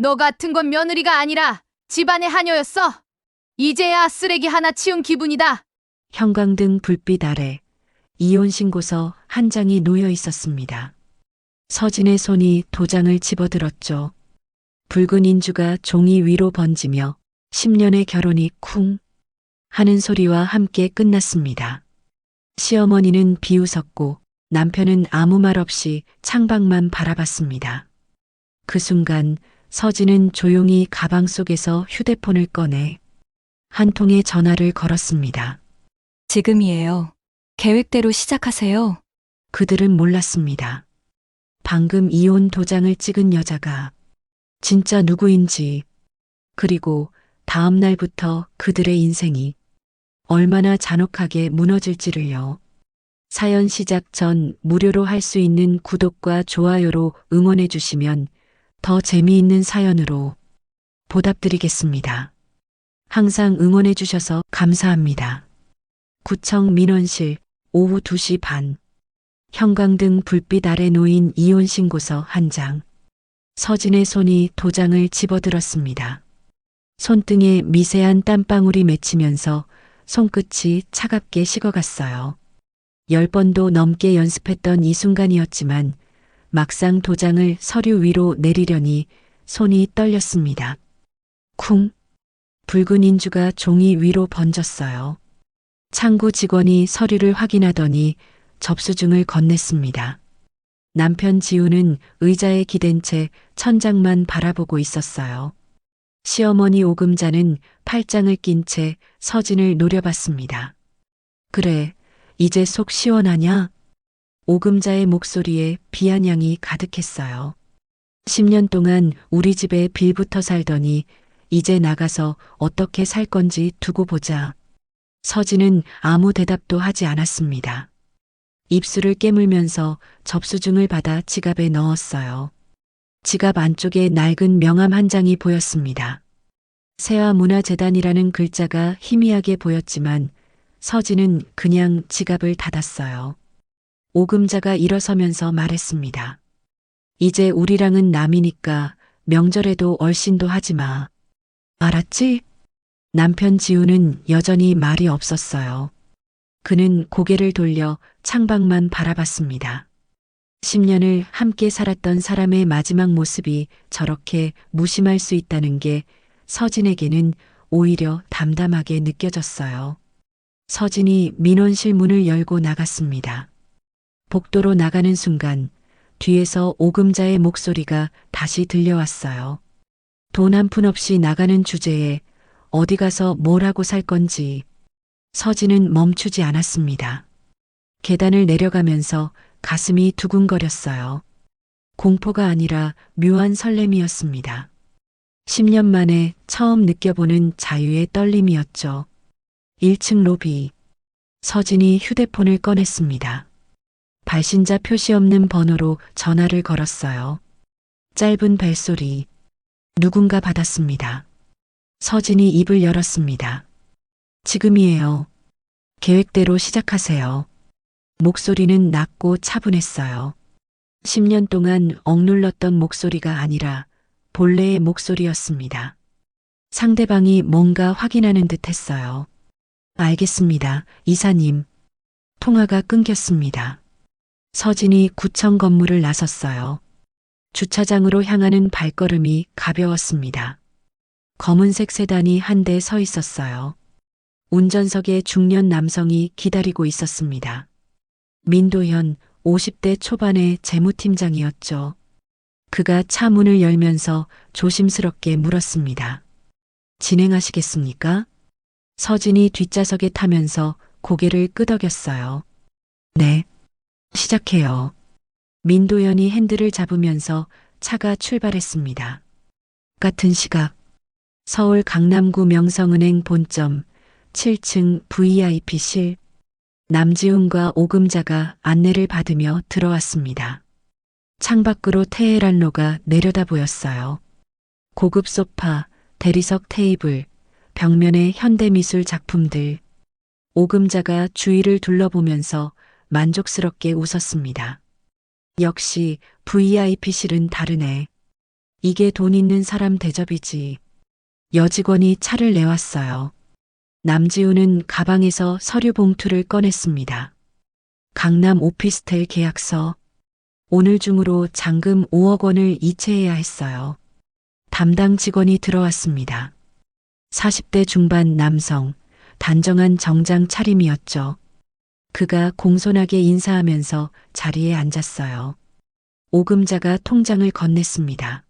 너 같은 건 며느리가 아니라 집안의 하녀였어. 이제야 쓰레기 하나 치운 기분이다. 형광등 불빛 아래 이혼 신고서 한 장이 놓여 있었습니다. 서진의 손이 도장을 집어들었죠. 붉은 인주가 종이 위로 번지며 10년의 결혼이 쿵 하는 소리와 함께 끝났습니다. 시어머니는 비웃었고 남편은 아무 말 없이 창밖만 바라봤습니다. 그 순간 서진은 조용히 가방 속에서 휴대폰을 꺼내 한 통의 전화를 걸었습니다. 지금이에요. 계획대로 시작하세요. 그들은 몰랐습니다. 방금 이혼 도장을 찍은 여자가 진짜 누구인지, 그리고 다음 날부터 그들의 인생이 얼마나 잔혹하게 무너질지를요. 사연 시작 전 무료로 할 수 있는 구독과 좋아요로 응원해 주시면 더 재미있는 사연으로 보답드리겠습니다. 항상 응원해 주셔서 감사합니다. 구청 민원실 오후 2시 반. 형광등 불빛 아래 놓인 이혼 신고서 한 장. 서진의 손이 도장을 집어들었습니다. 손등에 미세한 땀방울이 맺히면서 손끝이 차갑게 식어갔어요. 10번도 넘게 연습했던 이 순간이었지만 막상 도장을 서류 위로 내리려니 손이 떨렸습니다. 쿵! 붉은 인주가 종이 위로 번졌어요. 창구 직원이 서류를 확인하더니 접수증을 건넸습니다. 남편 지우는 의자에 기댄 채 천장만 바라보고 있었어요. 시어머니 오금자는 팔짱을 낀 채 서진을 노려봤습니다. 그래, 이제 속 시원하냐? 오금자의 목소리에 비아냥이 가득했어요. 10년 동안 우리 집에 빌붙어 살더니 이제 나가서 어떻게 살 건지 두고 보자. 서진은 아무 대답도 하지 않았습니다. 입술을 깨물면서 접수증을 받아 지갑에 넣었어요. 지갑 안쪽에 낡은 명함 한 장이 보였습니다. 세화문화재단이라는 글자가 희미하게 보였지만 서진은 그냥 지갑을 닫았어요. 오금자가 일어서면서 말했습니다. 이제 우리랑은 남이니까 명절에도 얼씬도 하지 마. 알았지? 남편 지우는 여전히 말이 없었어요. 그는 고개를 돌려 창밖만 바라봤습니다. 10년을 함께 살았던 사람의 마지막 모습이 저렇게 무심할 수 있다는 게 서진에게는 오히려 담담하게 느껴졌어요. 서진이 민원실 문을 열고 나갔습니다. 복도로 나가는 순간 뒤에서 오금자의 목소리가 다시 들려왔어요. 돈 한 푼 없이 나가는 주제에 어디 가서 뭘 하고 살 건지. 서진은 멈추지 않았습니다. 계단을 내려가면서 가슴이 두근거렸어요. 공포가 아니라 묘한 설렘이었습니다. 10년 만에 처음 느껴보는 자유의 떨림이었죠. 1층 로비. 서진이 휴대폰을 꺼냈습니다. 발신자 표시 없는 번호로 전화를 걸었어요. 짧은 벨소리. 누군가 받았습니다. 서진이 입을 열었습니다. 지금이에요. 계획대로 시작하세요. 목소리는 낮고 차분했어요. 10년 동안 억눌렀던 목소리가 아니라 본래의 목소리였습니다. 상대방이 뭔가 확인하는 듯 했어요. 알겠습니다, 이사님. 통화가 끊겼습니다. 서진이 구청 건물을 나섰어요. 주차장으로 향하는 발걸음이 가벼웠습니다. 검은색 세단이 한 대 서 있었어요. 운전석에 중년 남성이 기다리고 있었습니다. 민도현 50대 초반의 재무팀장이었죠. 그가 차 문을 열면서 조심스럽게 물었습니다. 진행하시겠습니까? 서진이 뒷좌석에 타면서 고개를 끄덕였어요. 네, 시작해요. 민도현이 핸들을 잡으면서 차가 출발했습니다. 같은 시각, 서울 강남구 명성은행 본점 7층 VIP실. 남지훈과 오금자가 안내를 받으며 들어왔습니다. 창밖으로 테헤란로가 내려다 보였어요. 고급 소파, 대리석 테이블, 벽면에 현대미술 작품들. 오금자가 주위를 둘러보면서 만족스럽게 웃었습니다. 역시 VIP실은 다르네. 이게 돈 있는 사람 대접이지. 여직원이 차를 내왔어요. 남지우는 가방에서 서류 봉투를 꺼냈습니다. 강남 오피스텔 계약서. 오늘 중으로 잔금 5억 원을 이체해야 했어요. 담당 직원이 들어왔습니다. 40대 중반 남성, 단정한 정장 차림이었죠. 그가 공손하게 인사하면서 자리에 앉았어요. 오금자가 통장을 건넸습니다.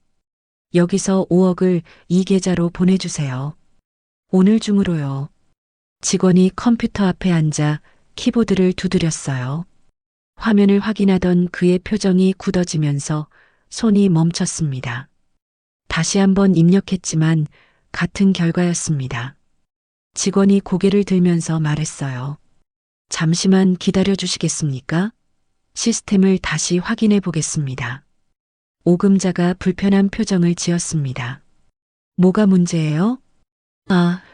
여기서 5억을 이 계좌로 보내주세요. 오늘 중으로요. 직원이 컴퓨터 앞에 앉아 키보드를 두드렸어요. 화면을 확인하던 그의 표정이 굳어지면서 손이 멈췄습니다. 다시 한번 입력했지만 같은 결과였습니다. 직원이 고개를 들면서 말했어요. 잠시만 기다려 주시겠습니까? 시스템을 다시 확인해 보겠습니다. 오금자가 불편한 표정을 지었습니다. 뭐가 문제예요?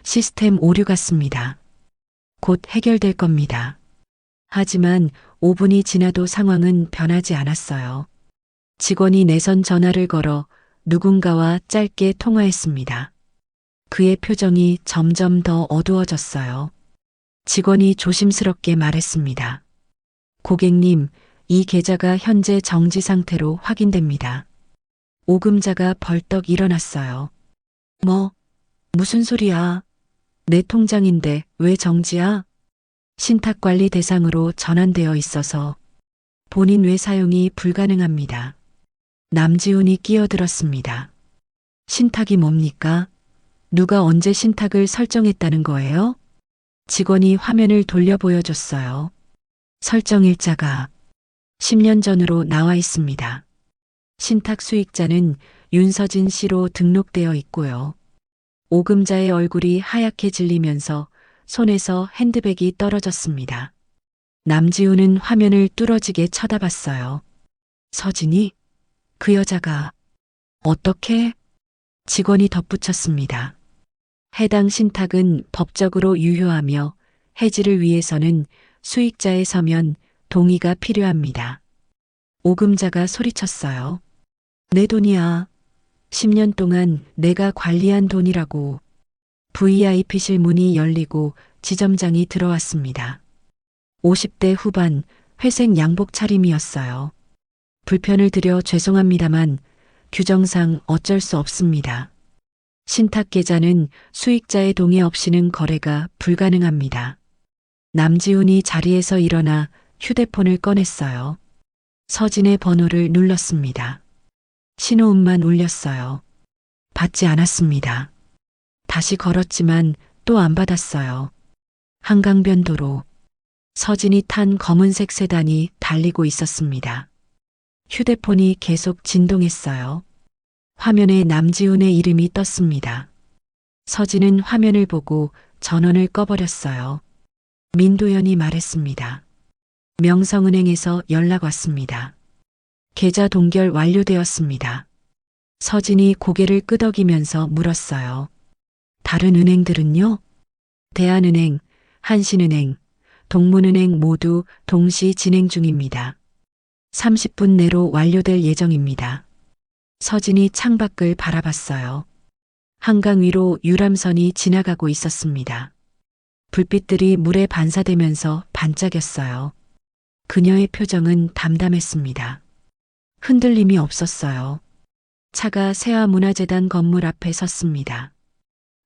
시스템 오류 같습니다. 곧 해결될 겁니다. 하지만 5분이 지나도 상황은 변하지 않았어요. 직원이 내선 전화를 걸어 누군가와 짧게 통화했습니다. 그의 표정이 점점 더 어두워졌어요. 직원이 조심스럽게 말했습니다. 고객님, 이 계좌가 현재 정지 상태로 확인됩니다. 오금자가 벌떡 일어났어요. 무슨 소리야? 내 통장인데 왜 정지야? 신탁관리 대상으로 전환되어 있어서 본인 외 사용이 불가능합니다. 남지훈이 끼어들었습니다. 신탁이 뭡니까? 누가 언제 신탁을 설정했다는 거예요? 직원이 화면을 돌려 보여줬어요. 설정 일자가 10년 전으로 나와 있습니다. 신탁 수익자는 윤서진 씨로 등록되어 있고요. 오금자의 얼굴이 하얗게 질리면서 손에서 핸드백이 떨어졌습니다. 남지우는 화면을 뚫어지게 쳐다봤어요. 서진이? 그 여자가 어떻게? 직원이 덧붙였습니다. 해당 신탁은 법적으로 유효하며 해지를 위해서는 수익자의 서면 동의가 필요합니다. 오금자가 소리쳤어요. 내 돈이야. 10년 동안 내가 관리한 돈이라고. VIP실 문이 열리고 지점장이 들어왔습니다. 50대 후반 회색 양복 차림이었어요. 불편을 드려 죄송합니다만 규정상 어쩔 수 없습니다. 신탁 계좌는 수익자의 동의 없이는 거래가 불가능합니다. 남지훈이 자리에서 일어나 휴대폰을 꺼냈어요. 서진의 번호를 눌렀습니다. 신호음만 울렸어요. 받지 않았습니다. 다시 걸었지만 또 안 받았어요. 한강변도로 서진이 탄 검은색 세단이 달리고 있었습니다. 휴대폰이 계속 진동했어요. 화면에 남지훈의 이름이 떴습니다. 서진은 화면을 보고 전원을 꺼버렸어요. 민도연이 말했습니다. 명성은행에서 연락 왔습니다. 계좌 동결 완료되었습니다. 서진이 고개를 끄덕이면서 물었어요. 다른 은행들은요? 대한은행, 한신은행, 동문은행 모두 동시 진행 중입니다. 30분 내로 완료될 예정입니다. 서진이 창밖을 바라봤어요. 한강 위로 유람선이 지나가고 있었습니다. 불빛들이 물에 반사되면서 반짝였어요. 그녀의 표정은 담담했습니다. 흔들림이 없었어요. 차가 세화문화재단 건물 앞에 섰습니다.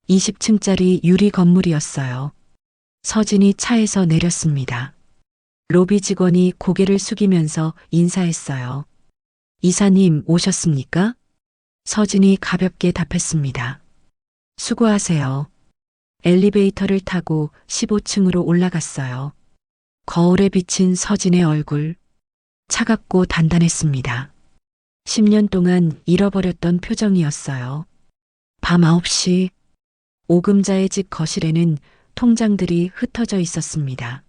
20층짜리 유리 건물이었어요. 서진이 차에서 내렸습니다. 로비 직원이 고개를 숙이면서 인사했어요. 이사님 오셨습니까? 서진이 가볍게 답했습니다. 수고하세요. 엘리베이터를 타고 15층으로 올라갔어요. 거울에 비친 서진의 얼굴. 차갑고 단단했습니다. 10년 동안 잃어버렸던 표정이었어요. 밤 9시 오금자의 집 거실에는 통장들이 흩어져 있었습니다.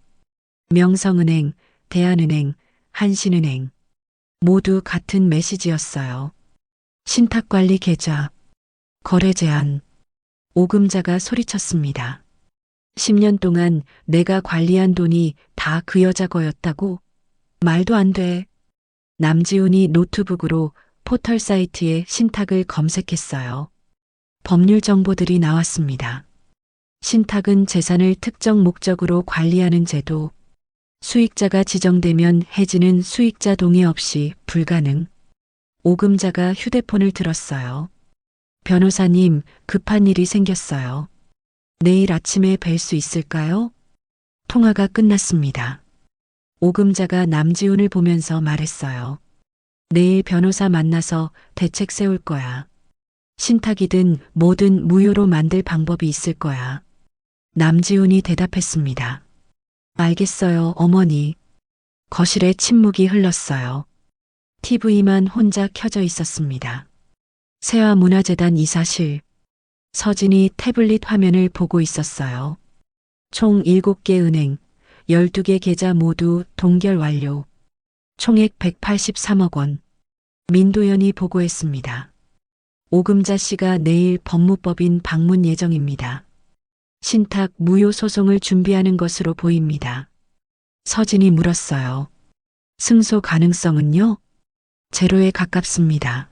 명성은행, 대한은행, 한신은행 모두 같은 메시지였어요. 신탁관리 계좌, 거래 제한. 오금자가 소리쳤습니다. 10년 동안 내가 관리한 돈이 다 그 여자 거였다고? 말도 안 돼. 남지훈이 노트북으로 포털 사이트에 신탁을 검색했어요. 법률 정보들이 나왔습니다. 신탁은 재산을 특정 목적으로 관리하는 제도, 수익자가 지정되면 해지는 수익자 동의 없이 불가능. 오금자가 휴대폰을 들었어요. 변호사님, 급한 일이 생겼어요. 내일 아침에 뵐 수 있을까요? 통화가 끝났습니다. 오금자가 남지훈을 보면서 말했어요. 내일 변호사 만나서 대책 세울 거야. 신탁이든 뭐든 무효로 만들 방법이 있을 거야. 남지훈이 대답했습니다. 알겠어요, 어머니. 거실에 침묵이 흘렀어요. TV만 혼자 켜져 있었습니다. 세화문화재단 이사실. 서진이 태블릿 화면을 보고 있었어요. 총 7개 은행, 12개 계좌 모두 동결 완료. 총액 183억 원. 민도연이 보고했습니다. 오금자 씨가 내일 법무법인 방문 예정입니다. 신탁 무효 소송을 준비하는 것으로 보입니다. 서진이 물었어요. 승소 가능성은요? 제로에 가깝습니다.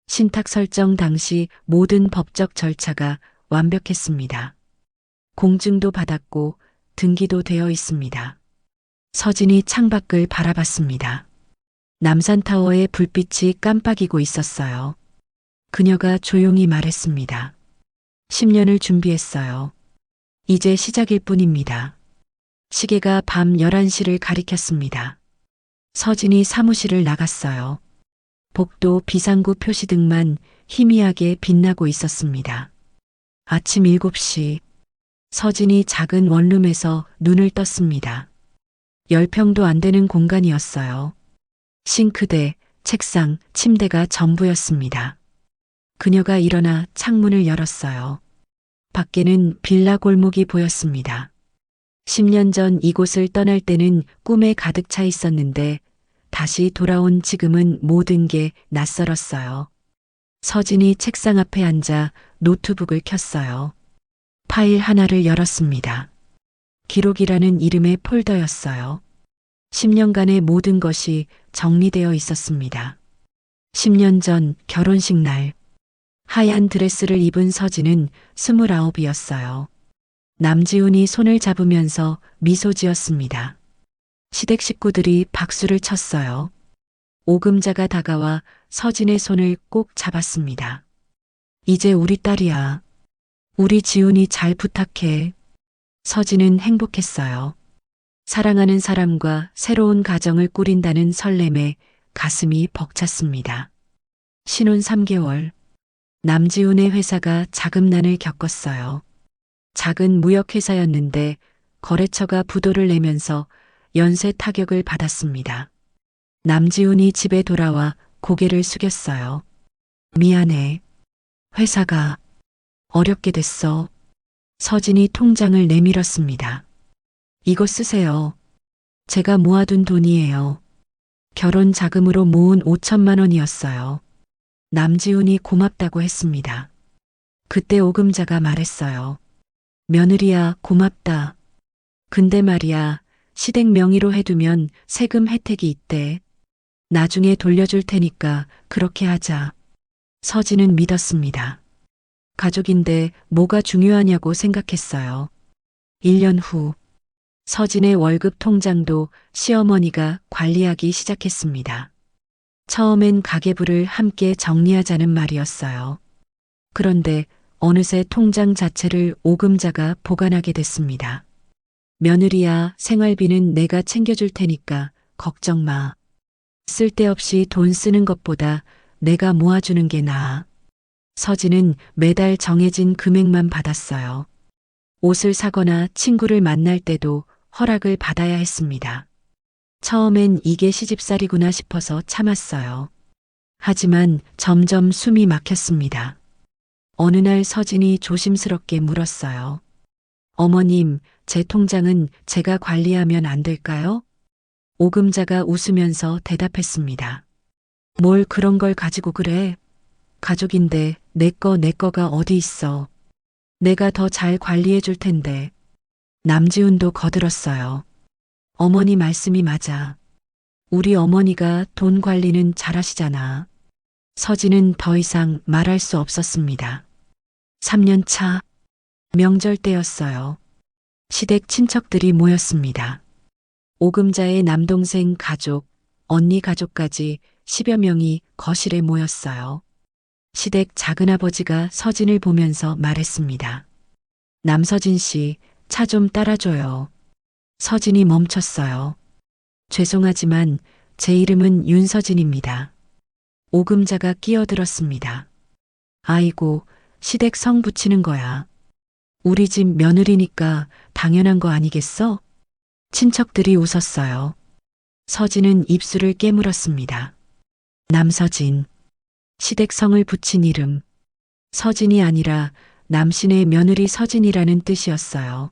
신탁 설정 당시 모든 법적 절차가 완벽했습니다. 공증도 받았고 등기도 되어 있습니다. 서진이 창밖을 바라봤습니다. 남산타워의 불빛이 깜빡이고 있었어요. 그녀가 조용히 말했습니다. 10년을 준비했어요. 이제 시작일 뿐입니다. 시계가 밤 11시를 가리켰습니다. 서진이 사무실을 나갔어요. 복도 비상구 표시 등만 희미하게 빛나고 있었습니다. 아침 7시, 서진이 작은 원룸에서 눈을 떴습니다. 10평도 안 되는 공간이었어요. 싱크대, 책상, 침대가 전부였습니다. 그녀가 일어나 창문을 열었어요. 밖에는 빌라 골목이 보였습니다. 10년 전 이곳을 떠날 때는 꿈에 가득 차 있었는데 다시 돌아온 지금은 모든 게 낯설었어요. 서진이 책상 앞에 앉아 노트북을 켰어요. 파일 하나를 열었습니다. 기록이라는 이름의 폴더였어요. 10년간의 모든 것이 정리되어 있었습니다. 10년 전 결혼식 날, 하얀 드레스를 입은 서진은 29이었어요. 남지훈이 손을 잡으면서 미소 지었습니다. 시댁 식구들이 박수를 쳤어요. 오금자가 다가와 서진의 손을 꼭 잡았습니다. 이제 우리 딸이야. 우리 지훈이 잘 부탁해. 서진은 행복했어요. 사랑하는 사람과 새로운 가정을 꾸린다는 설렘에 가슴이 벅찼습니다. 신혼 3개월. 남지훈의 회사가 자금난을 겪었어요. 작은 무역회사였는데 거래처가 부도를 내면서 연쇄 타격을 받았습니다. 남지훈이 집에 돌아와 고개를 숙였어요. 미안해. 회사가 어렵게 됐어. 서진이 통장을 내밀었습니다. 이거 쓰세요. 제가 모아둔 돈이에요. 결혼 자금으로 모은 5천만 원이었어요. 남지훈이 고맙다고 했습니다. 그때 오금자가 말했어요. 며느리야, 고맙다. 근데 말이야, 시댁 명의로 해두면 세금 혜택이 있대. 나중에 돌려줄 테니까 그렇게 하자. 서진은 믿었습니다. 가족인데 뭐가 중요하냐고 생각했어요. 1년 후, 서진의 월급 통장도 시어머니가 관리하기 시작했습니다. 처음엔 가계부를 함께 정리하자는 말이었어요. 그런데 어느새 통장 자체를 오금자가 보관하게 됐습니다. 며느리야, 생활비는 내가 챙겨줄 테니까 걱정 마. 쓸데없이 돈 쓰는 것보다 내가 모아주는 게 나아. 서진은 매달 정해진 금액만 받았어요. 옷을 사거나 친구를 만날 때도 허락을 받아야 했습니다. 처음엔 이게 시집살이구나 싶어서 참았어요. 하지만 점점 숨이 막혔습니다. 어느 날 서진이 조심스럽게 물었어요. 어머님, 제 통장은 제가 관리하면 안 될까요? 오금자가 웃으면서 대답했습니다. 뭘 그런 걸 가지고 그래? 가족인데 내 거가 어디 있어. 내가 더 잘 관리해 줄 텐데. 남지훈도 거들었어요. 어머니 말씀이 맞아. 우리 어머니가 돈 관리는 잘하시잖아. 서진은 더 이상 말할 수 없었습니다. 3년 차 명절 때였어요. 시댁 친척들이 모였습니다. 오금자의 남동생 가족, 언니 가족까지 10여 명이 거실에 모였어요. 시댁 작은아버지가 서진을 보면서 말했습니다. 남서진 씨, 차 좀 따라줘요. 서진이 멈췄어요. 죄송하지만 제 이름은 윤서진입니다. 오금자가 끼어들었습니다. 아이고, 시댁 성 붙이는 거야. 우리 집 며느리니까 당연한 거 아니겠어? 친척들이 웃었어요. 서진은 입술을 깨물었습니다. 남서진. 시댁 성을 붙인 이름. 서진이 아니라 남신의 며느리 서진이라는 뜻이었어요.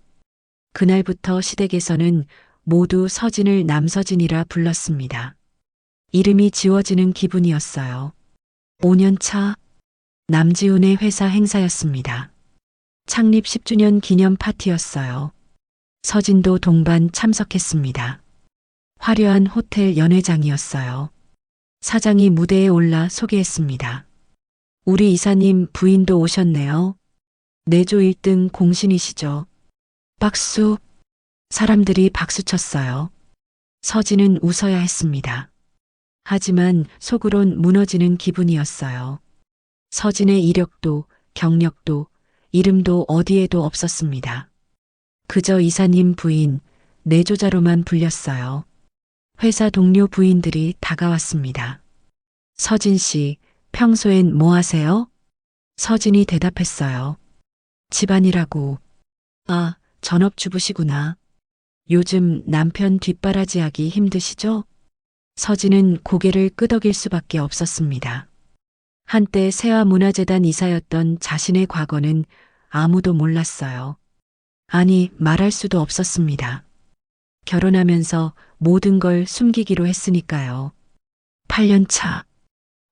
그날부터 시댁에서는 모두 서진을 남서진이라 불렀습니다. 이름이 지워지는 기분이었어요. 5년 차 남지훈의 회사 행사였습니다. 창립 10주년 기념 파티였어요. 서진도 동반 참석했습니다. 화려한 호텔 연회장이었어요. 사장이 무대에 올라 소개했습니다. 우리 이사님 부인도 오셨네요. 내조 1등 공신이시죠. 박수. 사람들이 박수 쳤어요. 서진은 웃어야 했습니다. 하지만 속으론 무너지는 기분이었어요. 서진의 이력도 경력도 이름도 어디에도 없었습니다. 그저 이사님 부인, 내조자로만 불렸어요. 회사 동료 부인들이 다가왔습니다. 서진 씨, 평소엔 뭐 하세요? 서진이 대답했어요. 집안이라고. 아, 전업주부시구나. 요즘 남편 뒷바라지하기 힘드시죠? 서진은 고개를 끄덕일 수밖에 없었습니다. 한때 세화문화재단 이사였던 자신의 과거는 아무도 몰랐어요. 아니, 말할 수도 없었습니다. 결혼하면서 모든 걸 숨기기로 했으니까요. 8년 차.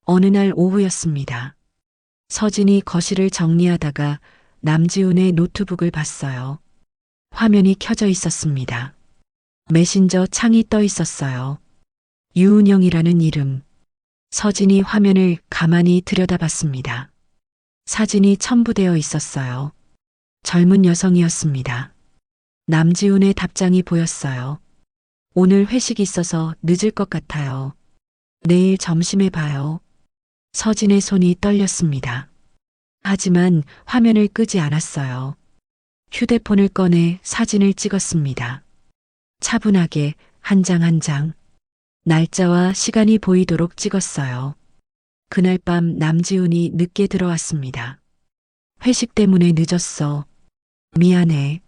어느 날 오후였습니다. 서진이 거실을 정리하다가 남지훈의 노트북을 봤어요. 화면이 켜져 있었습니다. 메신저 창이 떠 있었어요. 유은영이라는 이름. 서진이 화면을 가만히 들여다봤습니다. 사진이 첨부되어 있었어요. 젊은 여성이었습니다. 남지훈의 답장이 보였어요. 오늘 회식이 있어서 늦을 것 같아요. 내일 점심에 봐요. 서진의 손이 떨렸습니다. 하지만 화면을 끄지 않았어요. 휴대폰을 꺼내 사진을 찍었습니다. 차분하게 한 장 한 장. 날짜와 시간이 보이도록 찍었어요. 그날 밤 남지훈이 늦게 들어왔습니다. 회식 때문에 늦었어. 미안해.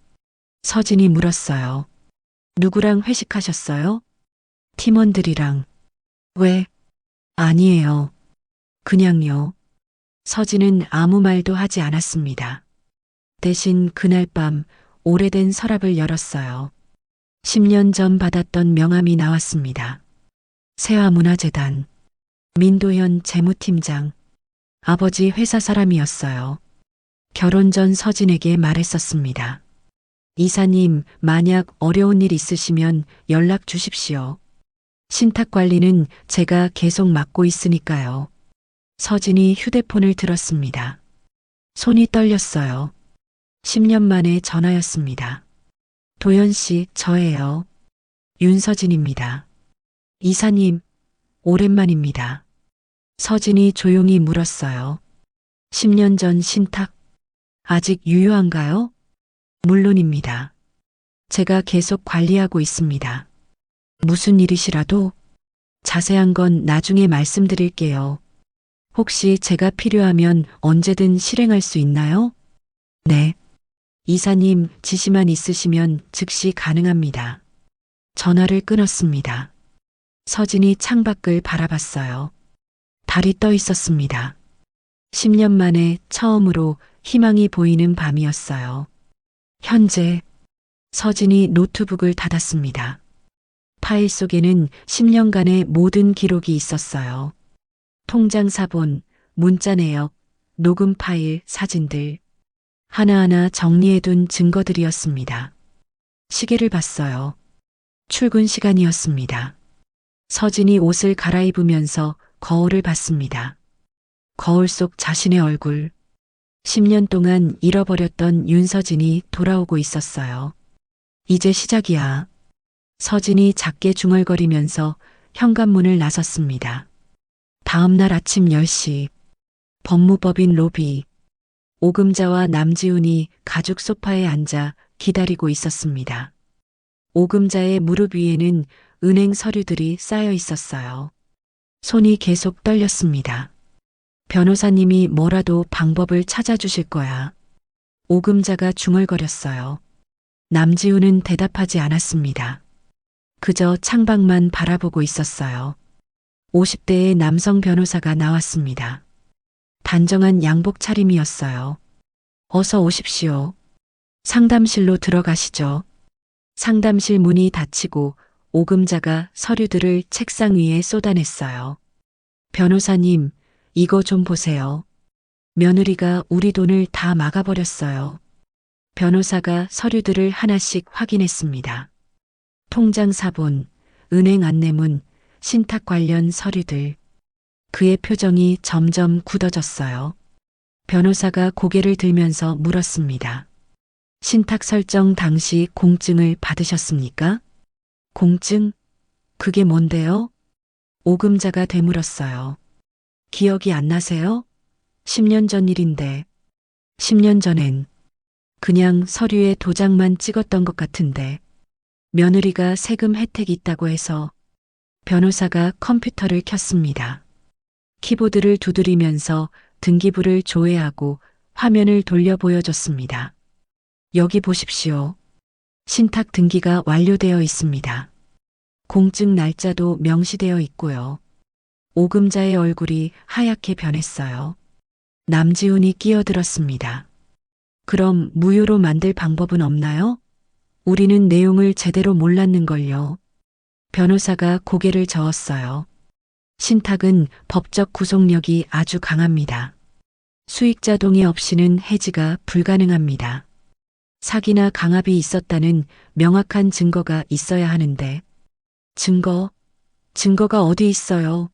서진이 물었어요. 누구랑 회식하셨어요? 팀원들이랑. 왜? 아니에요. 그냥요. 서진은 아무 말도 하지 않았습니다. 대신 그날 밤 오래된 서랍을 열었어요. 10년 전 받았던 명함이 나왔습니다. 세화문화재단. 민도현 재무팀장. 아버지 회사 사람이었어요. 결혼 전 서진에게 말했었습니다. 이사님, 만약 어려운 일 있으시면 연락 주십시오. 신탁 관리는 제가 계속 맡고 있으니까요. 서진이 휴대폰을 들었습니다. 손이 떨렸어요. 10년 만에 전화였습니다. 도현 씨, 저예요. 윤서진입니다. 이사님, 오랜만입니다. 서진이 조용히 물었어요. 10년 전 신탁, 아직 유효한가요? 물론입니다. 제가 계속 관리하고 있습니다. 무슨 일이시라도 자세한 건 나중에 말씀드릴게요. 혹시 제가 필요하면 언제든 실행할 수 있나요? 네. 이사님 지시만 있으시면 즉시 가능합니다. 전화를 끊었습니다. 서진이 창밖을 바라봤어요. 달이 떠 있었습니다. 10년 만에 처음으로 희망이 보이는 밤이었어요. 현재 서진이 노트북을 닫았습니다. 파일 속에는 10년간의 모든 기록이 있었어요. 통장 사본, 문자 내역, 녹음 파일, 사진들. 하나하나 정리해둔 증거들이었습니다. 시계를 봤어요. 출근 시간이었습니다. 서진이 옷을 갈아입으면서 거울을 봤습니다. 거울 속 자신의 얼굴. 10년 동안 잃어버렸던 윤서진이 돌아오고 있었어요. 이제 시작이야. 서진이 작게 중얼거리면서 현관문을 나섰습니다. 다음 날 아침 10시 법무법인 로비. 오금자와 남지훈이 가죽 소파에 앉아 기다리고 있었습니다. 오금자의 무릎 위에는 은행 서류들이 쌓여 있었어요. 손이 계속 떨렸습니다. 변호사님이 뭐라도 방법을 찾아주실 거야. 오금자가 중얼거렸어요. 남지훈은 대답하지 않았습니다. 그저 창밖만 바라보고 있었어요. 50대의 남성 변호사가 나왔습니다. 단정한 양복 차림이었어요. 어서 오십시오. 상담실로 들어가시죠. 상담실 문이 닫히고 오금자가 서류들을 책상 위에 쏟아냈어요. 변호사님, 이거 좀 보세요. 며느리가 우리 돈을 다 막아버렸어요. 변호사가 서류들을 하나씩 확인했습니다. 통장 사본, 은행 안내문, 신탁 관련 서류들. 그의 표정이 점점 굳어졌어요. 변호사가 고개를 들면서 물었습니다. 신탁 설정 당시 공증을 받으셨습니까? 공증? 그게 뭔데요? 오금자가 되물었어요. 기억이 안 나세요? 10년 전 일인데. 10년 전엔 그냥 서류에 도장만 찍었던 것 같은데. 며느리가 세금 혜택 있다고 해서 변호사가 컴퓨터를 켰습니다. 키보드를 두드리면서 등기부를 조회하고 화면을 돌려 보여줬습니다. 여기 보십시오. 신탁 등기가 완료되어 있습니다. 공증 날짜도 명시되어 있고요. 오금자의 얼굴이 하얗게 변했어요. 남지훈이 끼어들었습니다. 그럼 무효로 만들 방법은 없나요? 우리는 내용을 제대로 몰랐는걸요. 변호사가 고개를 저었어요. 신탁은 법적 구속력이 아주 강합니다. 수익자 동의 없이는 해지가 불가능합니다. 사기나 강압이 있었다는 명확한 증거가 있어야 하는데. 증거가 어디 있어요?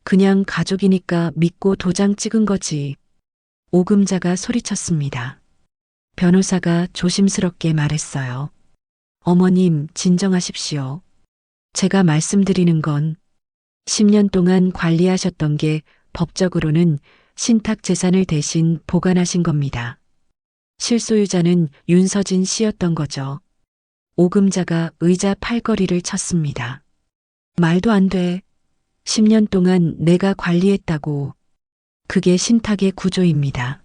그냥 가족이니까 믿고 도장 찍은 거지. 오금자가 소리쳤습니다. 변호사가 조심스럽게 말했어요. 어머님, 진정하십시오. 제가 말씀드리는 건 10년 동안 관리하셨던 게 법적으로는 신탁 재산을 대신 보관하신 겁니다. 실소유자는 윤서진 씨였던 거죠. 오금자가 의자 팔걸이를 쳤습니다. 말도 안 돼. 10년 동안 내가 관리했다고. 그게 신탁의 구조입니다.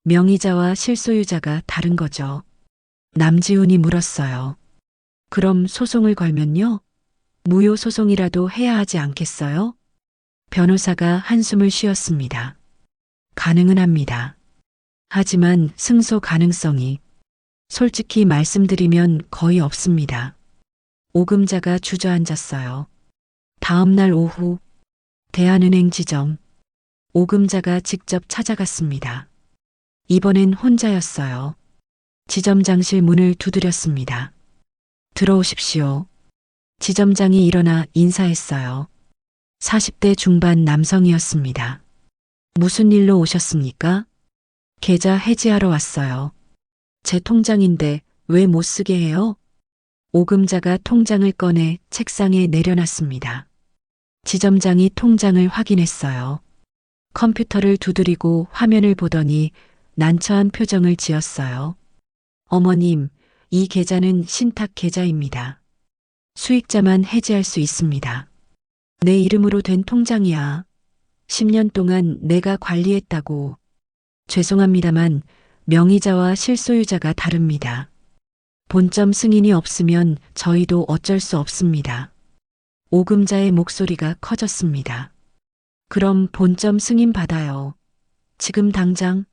명의자와 실소유자가 다른 거죠. 남지훈이 물었어요. 그럼 소송을 걸면요? 무효 소송이라도 해야 하지 않겠어요? 변호사가 한숨을 쉬었습니다. 가능은 합니다. 하지만 승소 가능성이 솔직히 말씀드리면 거의 없습니다. 오금자가 주저앉았어요. 다음 날 오후 대한은행 지점. 오금자가 직접 찾아갔습니다. 이번엔 혼자였어요. 지점장실 문을 두드렸습니다. 들어오십시오. 지점장이 일어나 인사했어요. 40대 중반 남성이었습니다. 무슨 일로 오셨습니까? 계좌 해지하러 왔어요. 제 통장인데 왜 못 쓰게 해요? 오금자가 통장을 꺼내 책상에 내려놨습니다. 지점장이 통장을 확인했어요. 컴퓨터를 두드리고 화면을 보더니 난처한 표정을 지었어요. 어머님, 이 계좌는 신탁 계좌입니다. 수익자만 해지할 수 있습니다. 내 이름으로 된 통장이야. 10년 동안 내가 관리했다고. 죄송합니다만 명의자와 실소유자가 다릅니다. 본점 승인이 없으면 저희도 어쩔 수 없습니다. 오금자의 목소리가 커졌습니다. 그럼 본점 승인 받아요. 지금 당장.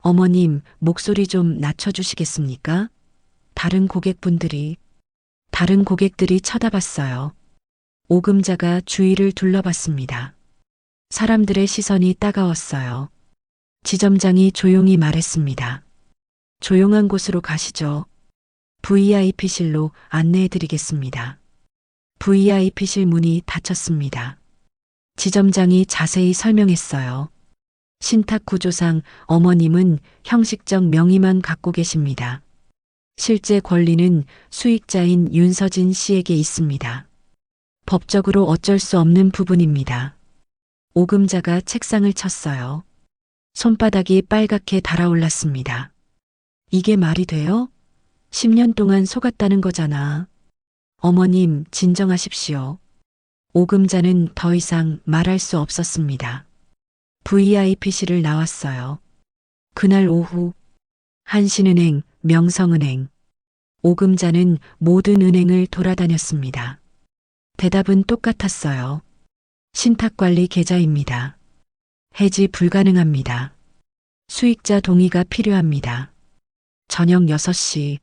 어머님, 목소리 좀 낮춰주시겠습니까? 다른 고객들이 쳐다봤어요. 오금자가 주위를 둘러봤습니다. 사람들의 시선이 따가웠어요. 지점장이 조용히 말했습니다. 조용한 곳으로 가시죠. VIP실로 안내해드리겠습니다. VIP실 문이 닫혔습니다. 지점장이 자세히 설명했어요. 신탁 구조상 어머님은 형식적 명의만 갖고 계십니다. 실제 권리는 수익자인 윤서진 씨에게 있습니다. 법적으로 어쩔 수 없는 부분입니다. 오금자가 책상을 쳤어요. 손바닥이 빨갛게 달아올랐습니다. 이게 말이 돼요? 10년 동안 속았다는 거잖아. 어머님, 진정하십시오. 오금자는 더 이상 말할 수 없었습니다. VIP실을 나왔어요. 그날 오후 한신은행, 명성은행, 오금자는 모든 은행을 돌아다녔습니다. 대답은 똑같았어요. 신탁관리 계좌입니다. 해지 불가능합니다. 수익자 동의가 필요합니다. 저녁 6시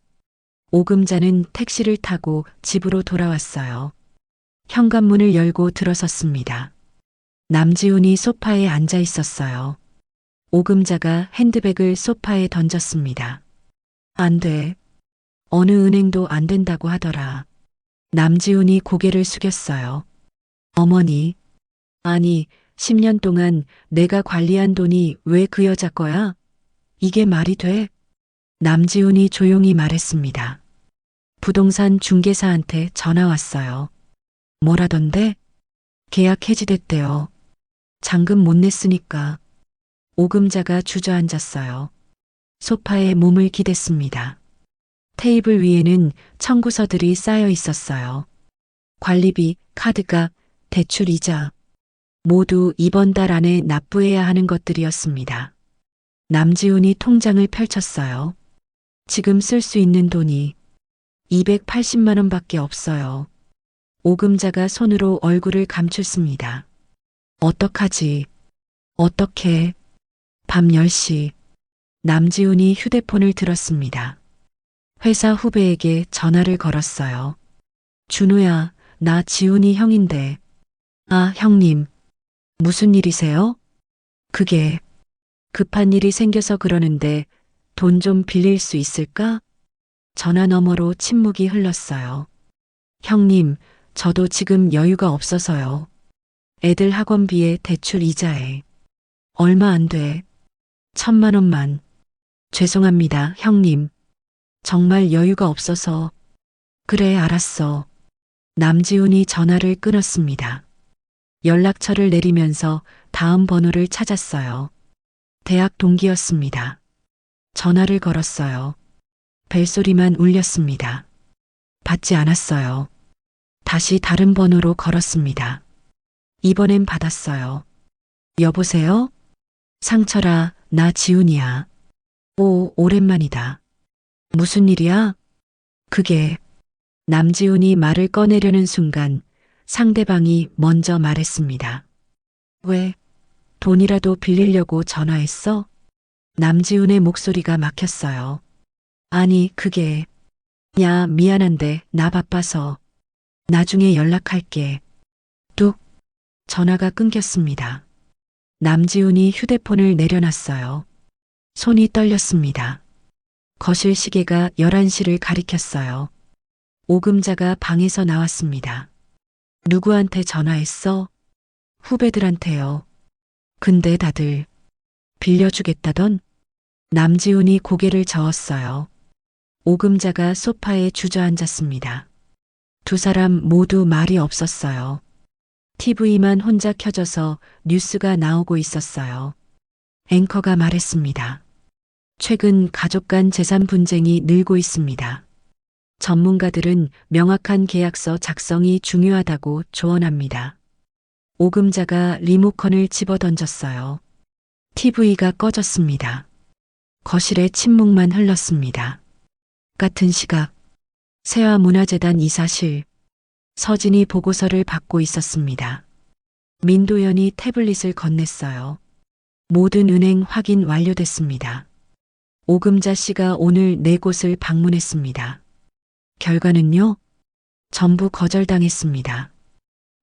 오금자는 택시를 타고 집으로 돌아왔어요. 현관문을 열고 들어섰습니다. 남지훈이 소파에 앉아 있었어요. 오금자가 핸드백을 소파에 던졌습니다. 안 돼. 어느 은행도 안 된다고 하더라. 남지훈이 고개를 숙였어요. 어머니, 아니, 10년 동안 내가 관리한 돈이 왜 그 여자 거야? 이게 말이 돼? 남지훈이 조용히 말했습니다. 부동산 중개사한테 전화 왔어요. 뭐라던데? 계약 해지됐대요. 잔금 못 냈으니까. 오금자가 주저앉았어요. 소파에 몸을 기댔습니다. 테이블 위에는 청구서들이 쌓여 있었어요. 관리비, 카드값, 대출 이자. 모두 이번 달 안에 납부해야 하는 것들이었습니다. 남지훈이 통장을 펼쳤어요. 지금 쓸 수 있는 돈이 280만 원밖에 없어요. 오금자가 손으로 얼굴을 감췄습니다. 어떡하지? 어떻게? 밤 10시 남지훈이 휴대폰을 들었습니다. 회사 후배에게 전화를 걸었어요. 준호야, 나 지훈이 형인데. 아, 형님. 무슨 일이세요? 그게 급한 일이 생겨서 그러는데 돈 좀 빌릴 수 있을까? 전화 너머로 침묵이 흘렀어요. 형님, 저도 지금 여유가 없어서요. 애들 학원비에 대출 이자에. 얼마 안 돼. 1,000만 원만. 죄송합니다, 형님. 정말 여유가 없어서. 그래, 알았어. 남지훈이 전화를 끊었습니다. 연락처를 내리면서 다음 번호를 찾았어요. 대학 동기였습니다. 전화를 걸었어요. 벨소리만 울렸습니다. 받지 않았어요. 다시 다른 번호로 걸었습니다. 이번엔 받았어요. 여보세요? 상철아, 나 지훈이야. 오, 오랜만이다. 무슨 일이야? 그게 남지훈이 말을 꺼내려는 순간 상대방이 먼저 말했습니다. 왜? 돈이라도 빌리려고 전화했어? 남지훈의 목소리가 막혔어요. 아니, 그게. 야, 미안한데 나 바빠서. 나중에 연락할게. 뚝. 전화가 끊겼습니다. 남지훈이 휴대폰을 내려놨어요. 손이 떨렸습니다. 거실 시계가 11시를 가리켰어요. 오금자가 방에서 나왔습니다. 누구한테 전화했어? 후배들한테요. 근데 다들 빌려주겠다던? 남지훈이 고개를 저었어요. 오금자가 소파에 주저앉았습니다. 두 사람 모두 말이 없었어요. TV만 혼자 켜져서 뉴스가 나오고 있었어요. 앵커가 말했습니다. 최근 가족 간 재산 분쟁이 늘고 있습니다. 전문가들은 명확한 계약서 작성이 중요하다고 조언합니다. 오금자가 리모컨을 집어던졌어요. TV가 꺼졌습니다. 거실에 침묵만 흘렀습니다. 같은 시각 세화문화재단 이사실 서진이 보고서를 받고 있었습니다. 민도연이 태블릿을 건넸어요. 모든 은행 확인 완료됐습니다. 오금자 씨가 오늘 4곳을 방문했습니다. 결과는요? 전부 거절당했습니다.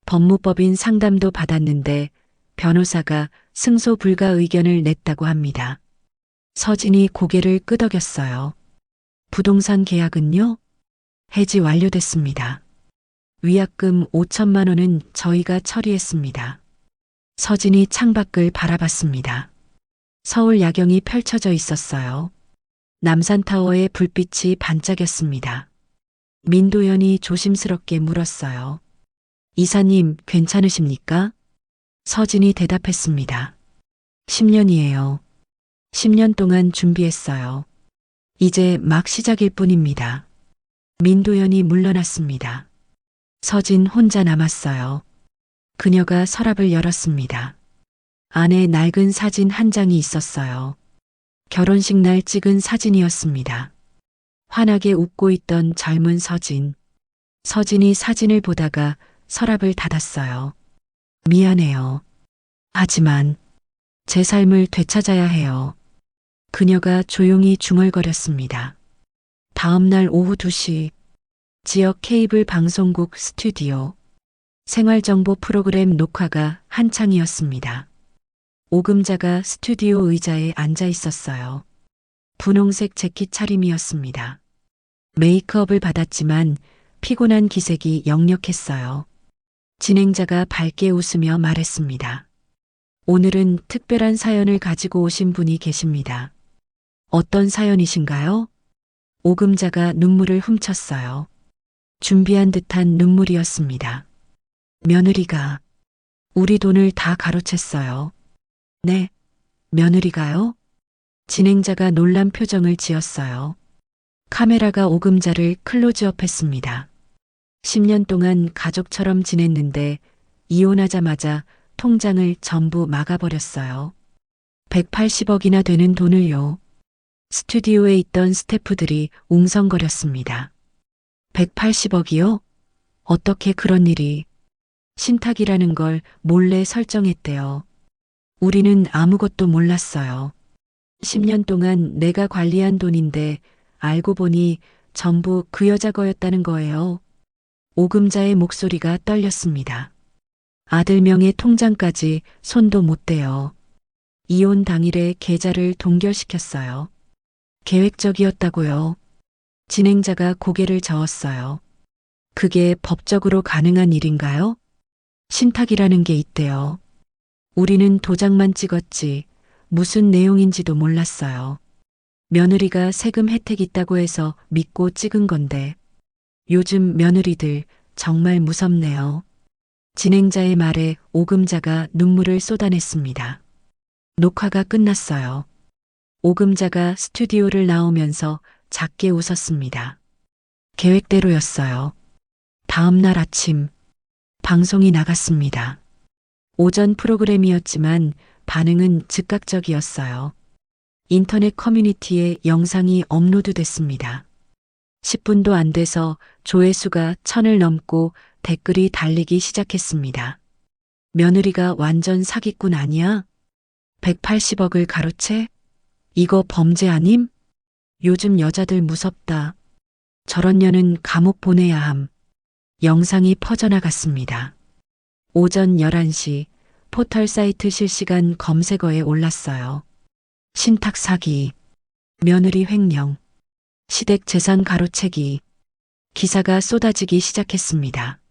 법무법인 상담도 받았는데 변호사가 승소 불가 의견을 냈다고 합니다. 서진이 고개를 끄덕였어요. 부동산 계약은요? 해지 완료됐습니다. 위약금 5천만 원은 저희가 처리했습니다. 서진이 창밖을 바라봤습니다. 서울 야경이 펼쳐져 있었어요. 남산타워의 불빛이 반짝였습니다. 민도연이 조심스럽게 물었어요. 이사님, 괜찮으십니까? 서진이 대답했습니다. 10년이에요. 10년 동안 준비했어요. 이제 막 시작일 뿐입니다. 민도연이 물러났습니다. 서진 혼자 남았어요. 그녀가 서랍을 열었습니다. 안에 낡은 사진 한 장이 있었어요. 결혼식 날 찍은 사진이었습니다. 환하게 웃고 있던 젊은 서진. 서진이 사진을 보다가 서랍을 닫았어요. 미안해요. 하지만 제 삶을 되찾아야 해요. 그녀가 조용히 중얼거렸습니다. 다음 날 오후 2시, 지역 케이블 방송국 스튜디오. 생활정보 프로그램 녹화가 한창이었습니다. 오금자가 스튜디오 의자에 앉아 있었어요. 분홍색 재킷 차림이었습니다. 메이크업을 받았지만 피곤한 기색이 역력했어요. 진행자가 밝게 웃으며 말했습니다. 오늘은 특별한 사연을 가지고 오신 분이 계십니다. 어떤 사연이신가요? 오금자가 눈물을 훔쳤어요. 준비한 듯한 눈물이었습니다. 며느리가 우리 돈을 다 가로챘어요. 네, 며느리가요? 진행자가 놀란 표정을 지었어요. 카메라가 오금자를 클로즈업했습니다. 10년 동안 가족처럼 지냈는데 이혼하자마자 통장을 전부 막아버렸어요. 180억이나 되는 돈을요. 스튜디오에 있던 스태프들이 웅성거렸습니다. 180억이요? 어떻게 그런 일이? 신탁이라는 걸 몰래 설정했대요. 우리는 아무것도 몰랐어요. 10년 동안 내가 관리한 돈인데 알고 보니 전부 그 여자 거였다는 거예요. 오금자의 목소리가 떨렸습니다. 아들 명의 통장까지 손도 못 대요. 이혼 당일에 계좌를 동결시켰어요. 계획적이었다고요. 진행자가 고개를 저었어요. 그게 법적으로 가능한 일인가요? 신탁이라는 게 있대요. 우리는 도장만 찍었지 무슨 내용인지도 몰랐어요. 며느리가 세금 혜택 있다고 해서 믿고 찍은 건데 요즘 며느리들 정말 무섭네요. 진행자의 말에 오금자가 눈물을 쏟아냈습니다. 녹화가 끝났어요. 오금자가 스튜디오를 나오면서 작게 웃었습니다. 계획대로였어요. 다음 날 아침 방송이 나갔습니다. 오전 프로그램이었지만 반응은 즉각적이었어요. 인터넷 커뮤니티에 영상이 업로드됐습니다. 10분도 안 돼서 조회수가 1000을 넘고 댓글이 달리기 시작했습니다. 며느리가 완전 사기꾼 아니야? 180억을 가로채? 이거 범죄 아님? 요즘 여자들 무섭다. 저런 년은 감옥 보내야 함. 영상이 퍼져나갔습니다. 오전 11시 포털 사이트 실시간 검색어에 올랐어요. 신탁 사기, 며느리 횡령, 시댁 재산 가로채기. 기사가 쏟아지기 시작했습니다.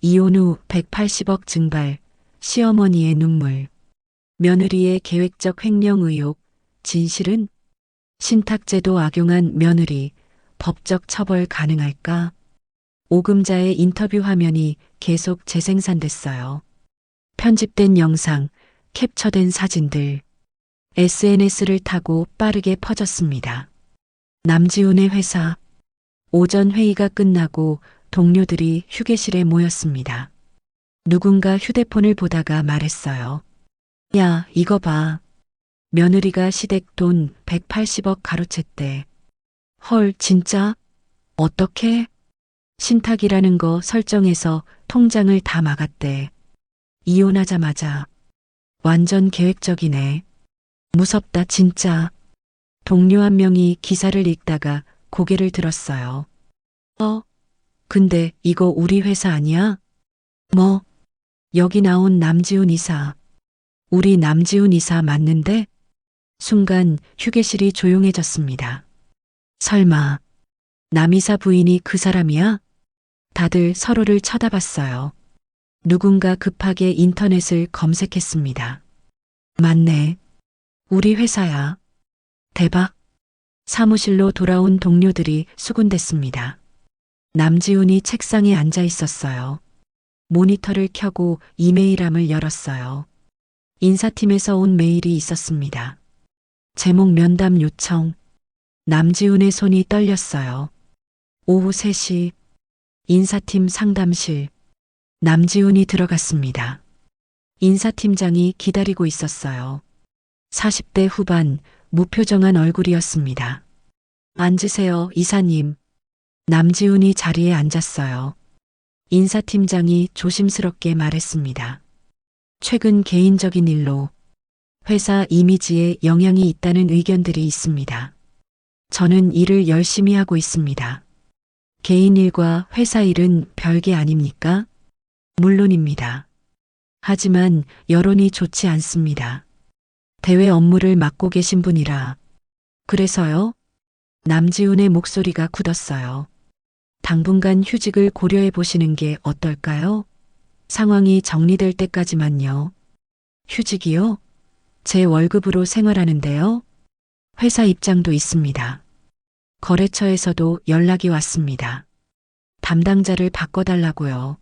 이혼 후 180억 증발, 시어머니의 눈물, 며느리의 계획적 횡령 의혹, 진실은? 신탁제도 악용한 며느리, 법적 처벌 가능할까? 오금자의 인터뷰 화면이 계속 재생산됐어요. 편집된 영상, 캡처된 사진들, SNS를 타고 빠르게 퍼졌습니다. 남지훈의 회사. 오전 회의가 끝나고 동료들이 휴게실에 모였습니다. 누군가 휴대폰을 보다가 말했어요. 야, 이거 봐. 며느리가 시댁 돈 180억 가로챘대. 헐, 진짜? 어떻게? 신탁이라는 거 설정해서 통장을 다 막았대. 이혼하자마자. 완전 계획적이네. 무섭다, 진짜. 동료 한 명이 기사를 읽다가 고개를 들었어요. 근데 이거 우리 회사 아니야? 뭐? 여기 나온 남지훈 이사. 우리 남지훈 이사 맞는데? 순간 휴게실이 조용해졌습니다. 설마 남이사 부인이 그 사람이야? 다들 서로를 쳐다봤어요. 누군가 급하게 인터넷을 검색했습니다. 맞네. 우리 회사야. 대박. 사무실로 돌아온 동료들이 수군댔습니다. 남지훈이 책상에 앉아 있었어요. 모니터를 켜고 이메일함을 열었어요. 인사팀에서 온 메일이 있었습니다. 제목 면담 요청. 남지훈의 손이 떨렸어요. 오후 3시 인사팀 상담실. 남지훈이 들어갔습니다. 인사팀장이 기다리고 있었어요. 40대 후반 무표정한 얼굴이었습니다. 앉으세요, 이사님. 남지훈이 자리에 앉았어요. 인사팀장이 조심스럽게 말했습니다. 최근 개인적인 일로 회사 이미지에 영향이 있다는 의견들이 있습니다. 저는 일을 열심히 하고 있습니다. 개인 일과 회사 일은 별개 아닙니까? 물론입니다. 하지만 여론이 좋지 않습니다. 대외 업무를 맡고 계신 분이라. 그래서요? 남지훈의 목소리가 굳었어요. 당분간 휴직을 고려해 보시는 게 어떨까요? 상황이 정리될 때까지만요. 휴직이요? 제 월급으로 생활하는데요. 회사 입장도 있습니다. 거래처에서도 연락이 왔습니다. 담당자를 바꿔달라고요.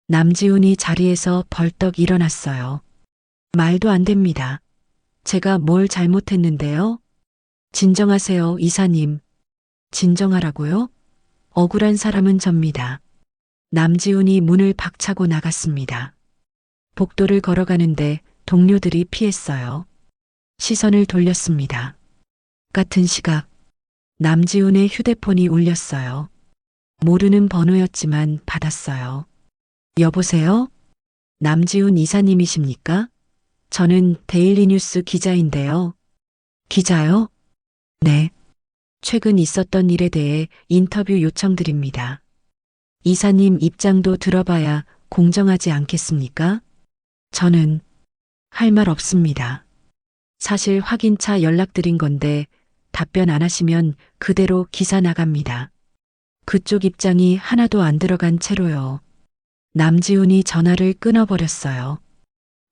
남지훈이 자리에서 벌떡 일어났어요. 말도 안 됩니다. 제가 뭘 잘못했는데요? 진정하세요, 이사님. 진정하라고요? 억울한 사람은 접니다. 남지훈이 문을 박차고 나갔습니다. 복도를 걸어가는데 동료들이 피했어요. 시선을 돌렸습니다. 같은 시각, 남지훈의 휴대폰이 울렸어요. 모르는 번호였지만 받았어요. 여보세요? 남지훈 이사님이십니까? 저는 데일리뉴스 기자인데요. 기자요? 네. 최근 있었던 일에 대해 인터뷰 요청드립니다. 이사님 입장도 들어봐야 공정하지 않겠습니까? 저는 할 말 없습니다. 사실 확인차 연락드린 건데 답변 안 하시면 그대로 기사 나갑니다. 그쪽 입장이 하나도 안 들어간 채로요. 남지훈이 전화를 끊어버렸어요.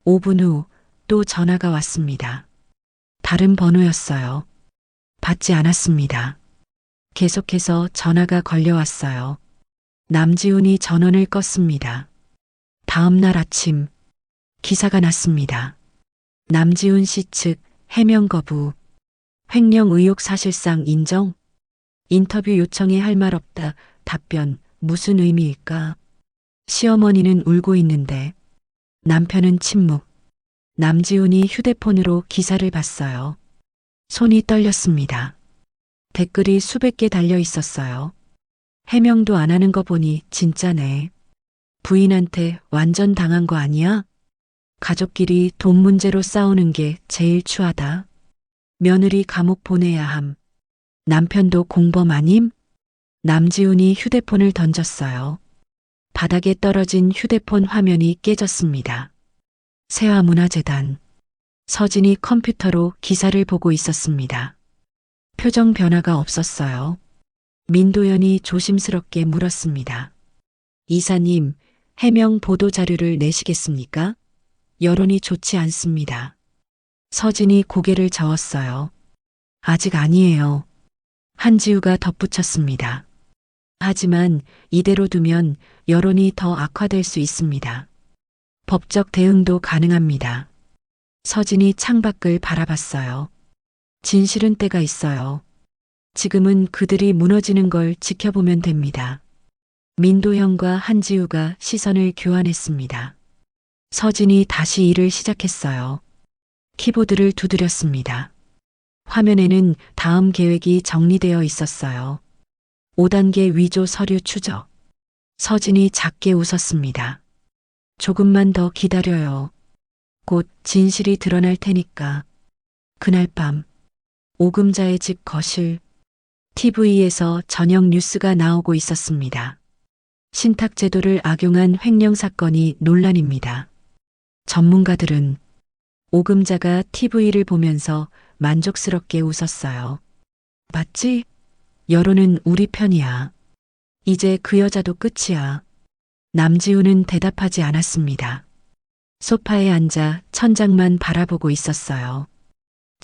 5분 후 또 전화가 왔습니다. 다른 번호였어요. 받지 않았습니다. 계속해서 전화가 걸려왔어요. 남지훈이 전원을 껐습니다. 다음 날 아침 기사가 났습니다. 남지훈 씨 측 해명 거부. 횡령 의혹 사실상 인정? 인터뷰 요청에 할 말 없다. 답변 무슨 의미일까? 시어머니는 울고 있는데 남편은 침묵. 남지훈이 휴대폰으로 기사를 봤어요. 손이 떨렸습니다. 댓글이 수백 개 달려 있었어요. 해명도 안 하는 거 보니 진짜네. 부인한테 완전 당한 거 아니야? 가족끼리 돈 문제로 싸우는 게 제일 추하다. 며느리 감옥 보내야 함. 남편도 공범 아님? 남지훈이 휴대폰을 던졌어요. 바닥에 떨어진 휴대폰 화면이 깨졌습니다. 세화문화재단. 서진이 컴퓨터로 기사를 보고 있었습니다. 표정 변화가 없었어요. 민도연이 조심스럽게 물었습니다. 이사님, 해명 보도 자료를 내시겠습니까? 여론이 좋지 않습니다. 서진이 고개를 저었어요. 아직 아니에요. 한지우가 덧붙였습니다. 하지만 이대로 두면 여론이 더 악화될 수 있습니다. 법적 대응도 가능합니다. 서진이 창밖을 바라봤어요. 진실은 때가 있어요. 지금은 그들이 무너지는 걸 지켜보면 됩니다. 민도형과 한지우가 시선을 교환했습니다. 서진이 다시 일을 시작했어요. 키보드를 두드렸습니다. 화면에는 다음 계획이 정리되어 있었어요. 5단계 위조 서류 추적. 서진이 작게 웃었습니다. 조금만 더 기다려요. 곧 진실이 드러날 테니까. 그날 밤, 오금자의 집 거실. TV에서 저녁 뉴스가 나오고 있었습니다. 신탁제도를 악용한 횡령 사건이 논란입니다. 전문가들은 오금자가 TV를 보면서 만족스럽게 웃었어요. 맞지? 여론은 우리 편이야. 이제 그 여자도 끝이야. 남지훈은 대답하지 않았습니다. 소파에 앉아 천장만 바라보고 있었어요.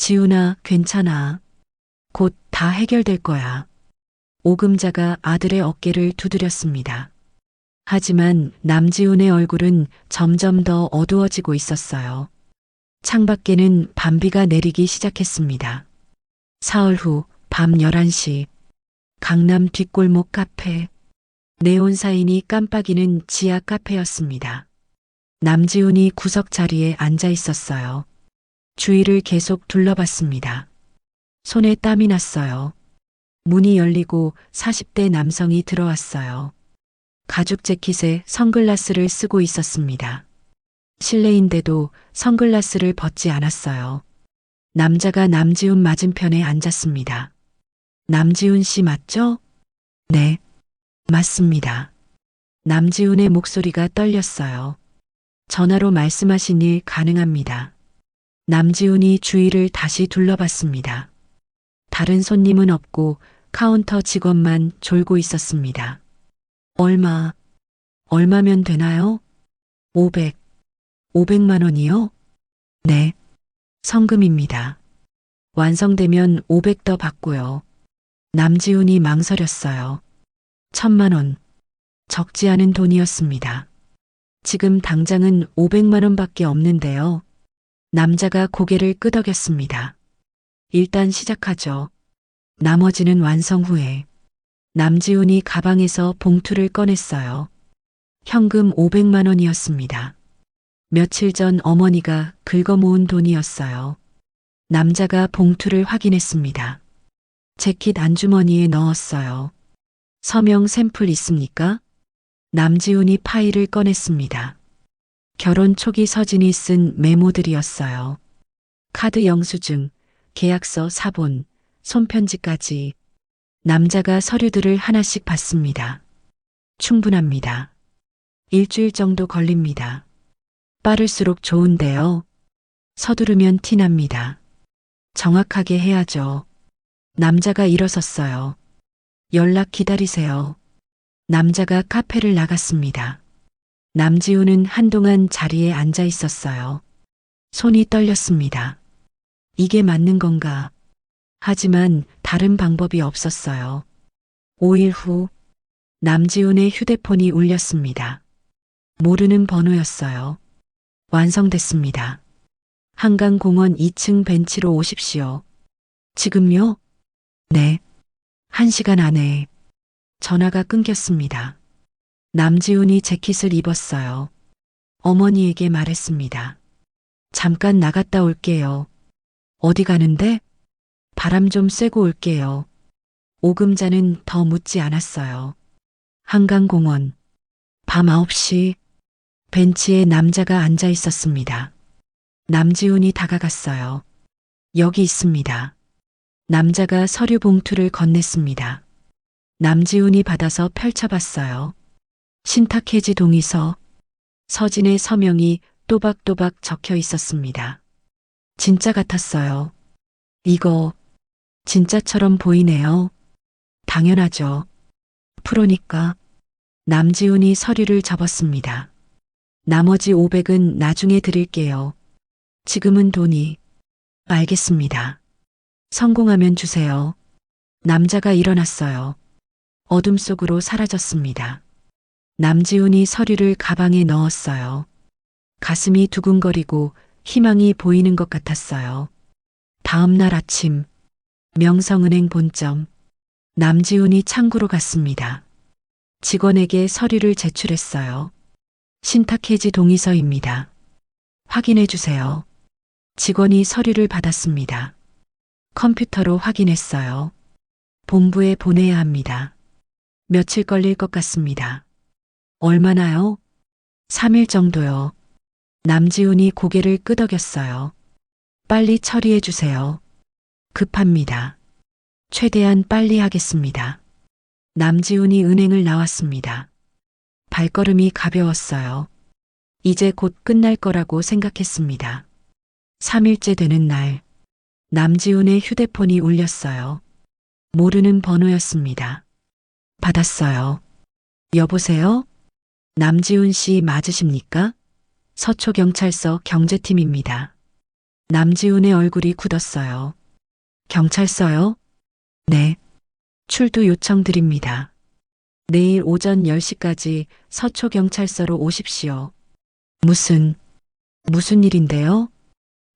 지훈아, 괜찮아. 곧 다 해결될 거야. 오금자가 아들의 어깨를 두드렸습니다. 하지만 남지훈의 얼굴은 점점 더 어두워지고 있었어요. 창밖에는 밤비가 내리기 시작했습니다. 사흘 후 밤 11시 강남 뒷골목 카페. 네온 사인이 깜빡이는 지하 카페였습니다. 남지훈이 구석 자리에 앉아 있었어요. 주위를 계속 둘러봤습니다. 손에 땀이 났어요. 문이 열리고 40대 남성이 들어왔어요. 가죽 재킷에 선글라스를 쓰고 있었습니다. 실내인데도 선글라스를 벗지 않았어요. 남자가 남지훈 맞은편에 앉았습니다. 남지훈 씨 맞죠? 네, 맞습니다. 남지훈의 목소리가 떨렸어요. 전화로 말씀하신 일 가능합니다. 남지훈이 주위를 다시 둘러봤습니다. 다른 손님은 없고 카운터 직원만 졸고 있었습니다. 얼마면 되나요? 500만 원이요? 네, 성금입니다. 완성되면 500 더 받고요. 남지훈이 망설였어요. 1000만 원. 적지 않은 돈이었습니다. 지금 당장은 500만 원밖에 없는데요. 남자가 고개를 끄덕였습니다. 일단 시작하죠. 나머지는 완성 후에. 남지훈이 가방에서 봉투를 꺼냈어요. 현금 500만 원이었습니다. 며칠 전 어머니가 긁어 모은 돈이었어요. 남자가 봉투를 확인했습니다. 재킷 안주머니에 넣었어요. 서명 샘플 있습니까? 남지훈이 파일을 꺼냈습니다. 결혼 초기 서진이 쓴 메모들이었어요. 카드 영수증, 계약서 사본, 손편지까지. 남자가 서류들을 하나씩 받습니다. 충분합니다. 일주일 정도 걸립니다. 빠를수록 좋은데요. 서두르면 티납니다. 정확하게 해야죠. 남자가 일어섰어요. 연락 기다리세요. 남자가 카페를 나갔습니다. 남지훈은 한동안 자리에 앉아 있었어요. 손이 떨렸습니다. 이게 맞는 건가? 하지만 다른 방법이 없었어요. 5일 후 남지훈의 휴대폰이 울렸습니다. 모르는 번호였어요. 완성됐습니다. 한강공원 2층 벤치로 오십시오. 지금요? 네. 1시간 안에. 전화가 끊겼습니다. 남지훈이 재킷을 입었어요. 어머니에게 말했습니다. 잠깐 나갔다 올게요. 어디 가는데? 바람 좀 쐬고 올게요. 오금자는 더 묻지 않았어요. 한강공원. 밤 9시. 벤치에 남자가 앉아 있었습니다. 남지훈이 다가갔어요. 여기 있습니다. 남자가 서류 봉투를 건넸습니다. 남지훈이 받아서 펼쳐봤어요. 신탁해지 동의서. 서진의 서명이 또박또박 적혀 있었습니다. 진짜 같았어요. 이거 진짜처럼 보이네요. 당연하죠. 프로니까. 남지훈이 서류를 접었습니다. 나머지 500은 나중에 드릴게요. 지금은 돈이. 알겠습니다. 성공하면 주세요. 남자가 일어났어요. 어둠 속으로 사라졌습니다. 남지훈이 서류를 가방에 넣었어요. 가슴이 두근거리고 희망이 보이는 것 같았어요. 다음 날 아침, 명성은행 본점. 남지훈이 창구로 갔습니다. 직원에게 서류를 제출했어요. 신탁해지 동의서입니다. 확인해 주세요. 직원이 서류를 받았습니다. 컴퓨터로 확인했어요. 본부에 보내야 합니다. 며칠 걸릴 것 같습니다. 얼마나요? 3일 정도요. 남지훈이 고개를 끄덕였어요. 빨리 처리해 주세요. 급합니다. 최대한 빨리 하겠습니다. 남지훈이 은행을 나왔습니다. 발걸음이 가벼웠어요. 이제 곧 끝날 거라고 생각했습니다. 3일째 되는 날, 남지훈의 휴대폰이 울렸어요. 모르는 번호였습니다. 받았어요. 여보세요? 남지훈 씨 맞으십니까? 서초경찰서 경제팀입니다. 남지훈의 얼굴이 굳었어요. 경찰서요? 네. 출두 요청드립니다. 내일 오전 10시까지 서초경찰서로 오십시오. 무슨 일인데요?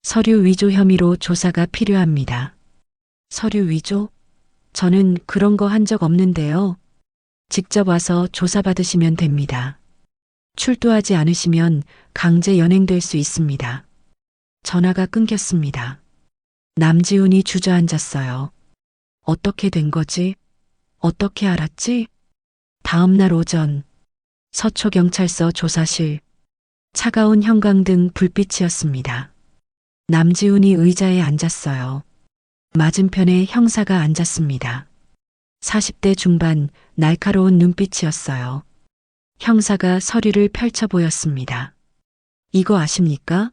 서류 위조 혐의로 조사가 필요합니다. 서류 위조? 저는 그런 거 한 적 없는데요. 직접 와서 조사받으시면 됩니다. 출두하지 않으시면 강제 연행될 수 있습니다. 전화가 끊겼습니다. 남지훈이 주저앉았어요. 어떻게 된 거지? 어떻게 알았지? 다음 날 오전 서초경찰서 조사실. 차가운 형광등 불빛이었습니다. 남지훈이 의자에 앉았어요. 맞은편에 형사가 앉았습니다. 40대 중반 날카로운 눈빛이었어요. 형사가 서류를 펼쳐 보였습니다. 이거 아십니까?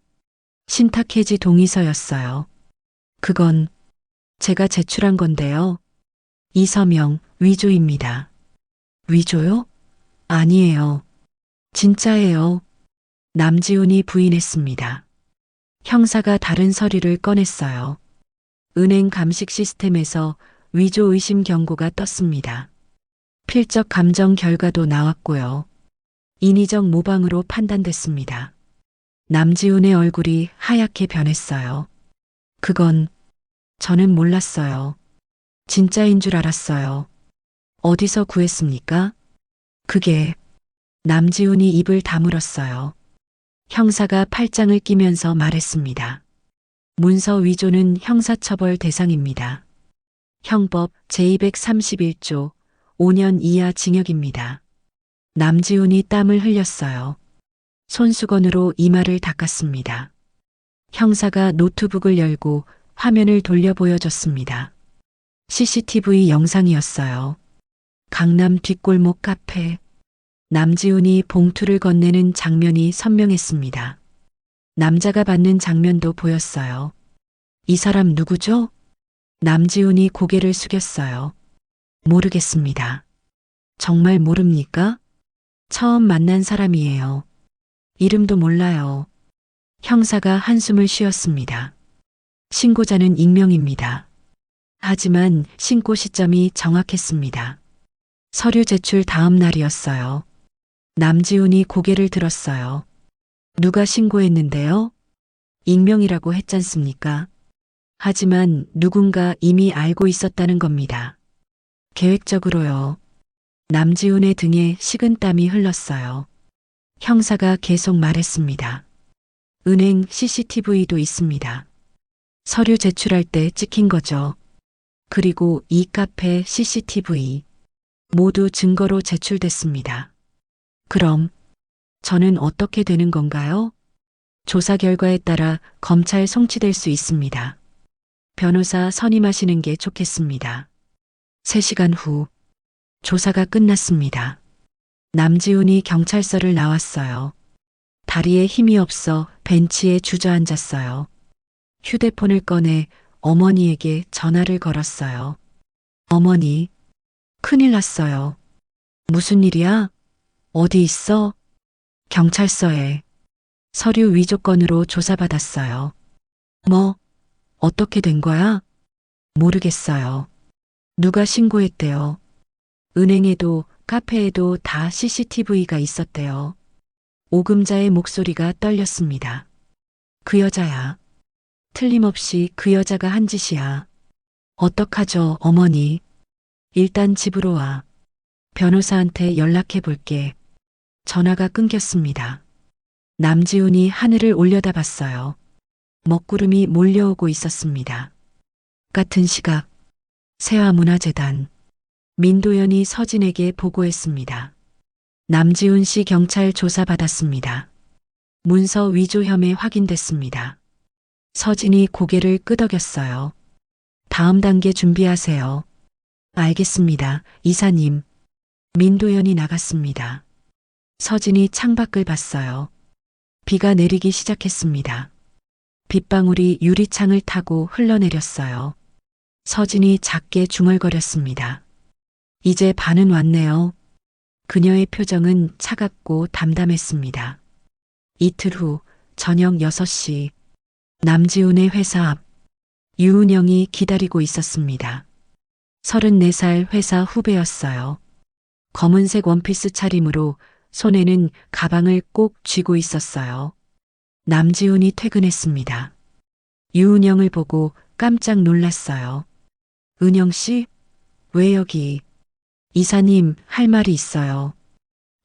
신탁해지 동의서였어요. 그건 제가 제출한 건데요. 이 서명 위조입니다. 위조요? 아니에요. 진짜예요. 남지훈이 부인했습니다. 형사가 다른 서류를 꺼냈어요. 은행 감식 시스템에서 위조 의심 경고가 떴습니다. 필적 감정 결과도 나왔고요. 인위적 모방으로 판단됐습니다. 남지훈의 얼굴이 하얗게 변했어요. 그건 저는 몰랐어요. 진짜인 줄 알았어요. 어디서 구했습니까? 그게 남지훈이 입을 다물었어요. 형사가 팔짱을 끼면서 말했습니다. 문서 위조는 형사처벌 대상입니다. 형법 제231조 5년 이하 징역입니다. 남지훈이 땀을 흘렸어요. 손수건으로 이마를 닦았습니다. 형사가 노트북을 열고 화면을 돌려 보여줬습니다. CCTV 영상이었어요. 강남 뒷골목 카페. 남지훈이 봉투를 건네는 장면이 선명했습니다. 남자가 받는 장면도 보였어요. 이 사람 누구죠? 남지훈이 고개를 숙였어요. 모르겠습니다. 정말 모릅니까? 처음 만난 사람이에요. 이름도 몰라요. 형사가 한숨을 쉬었습니다. 신고자는 익명입니다. 하지만 신고 시점이 정확했습니다. 서류 제출 다음 날이었어요. 남지훈이 고개를 들었어요. 누가 신고했는데요? 익명이라고 했잖습니까? 하지만 누군가 이미 알고 있었다는 겁니다. 계획적으로요. 남지훈의 등에 식은땀이 흘렀어요. 형사가 계속 말했습니다. 은행 CCTV도 있습니다. 서류 제출할 때 찍힌 거죠. 그리고 이 카페 CCTV 모두 증거로 제출됐습니다. 그럼 저는 어떻게 되는 건가요? 조사 결과에 따라 검찰 송치될 수 있습니다. 변호사 선임하시는 게 좋겠습니다. 3시간 후 조사가 끝났습니다. 남지훈이 경찰서를 나왔어요. 다리에 힘이 없어 벤치에 주저앉았어요. 휴대폰을 꺼내 어머니에게 전화를 걸었어요. 어머니, 큰일 났어요. 무슨 일이야? 어디 있어? 경찰서에. 서류 위조 건으로 조사받았어요. 뭐, 어떻게 된 거야? 모르겠어요. 누가 신고했대요. 은행에도 카페에도 다 CCTV가 있었대요. 오금자의 목소리가 떨렸습니다. 그 여자야. 틀림없이 그 여자가 한 짓이야. 어떡하죠, 어머니? 일단 집으로 와. 변호사한테 연락해 볼게. 전화가 끊겼습니다. 남지훈이 하늘을 올려다봤어요. 먹구름이 몰려오고 있었습니다. 같은 시각, 세화문화재단. 민도연이 서진에게 보고했습니다. 남지훈 씨 경찰 조사받았습니다. 문서 위조 혐의 확인됐습니다. 서진이 고개를 끄덕였어요. 다음 단계 준비하세요. 알겠습니다, 이사님. 민도연이 나갔습니다. 서진이 창밖을 봤어요. 비가 내리기 시작했습니다. 빗방울이 유리창을 타고 흘러내렸어요. 서진이 작게 중얼거렸습니다. 이제 반은 왔네요. 그녀의 표정은 차갑고 담담했습니다. 이틀 후 저녁 6시 남지훈의 회사 앞 유은영이 기다리고 있었습니다. 34살 회사 후배였어요. 검은색 원피스 차림으로 손에는 가방을 꼭 쥐고 있었어요. 남지훈이 퇴근했습니다. 유은영을 보고 깜짝 놀랐어요. 은영 씨? 왜 여기? 이사님, 할 말이 있어요.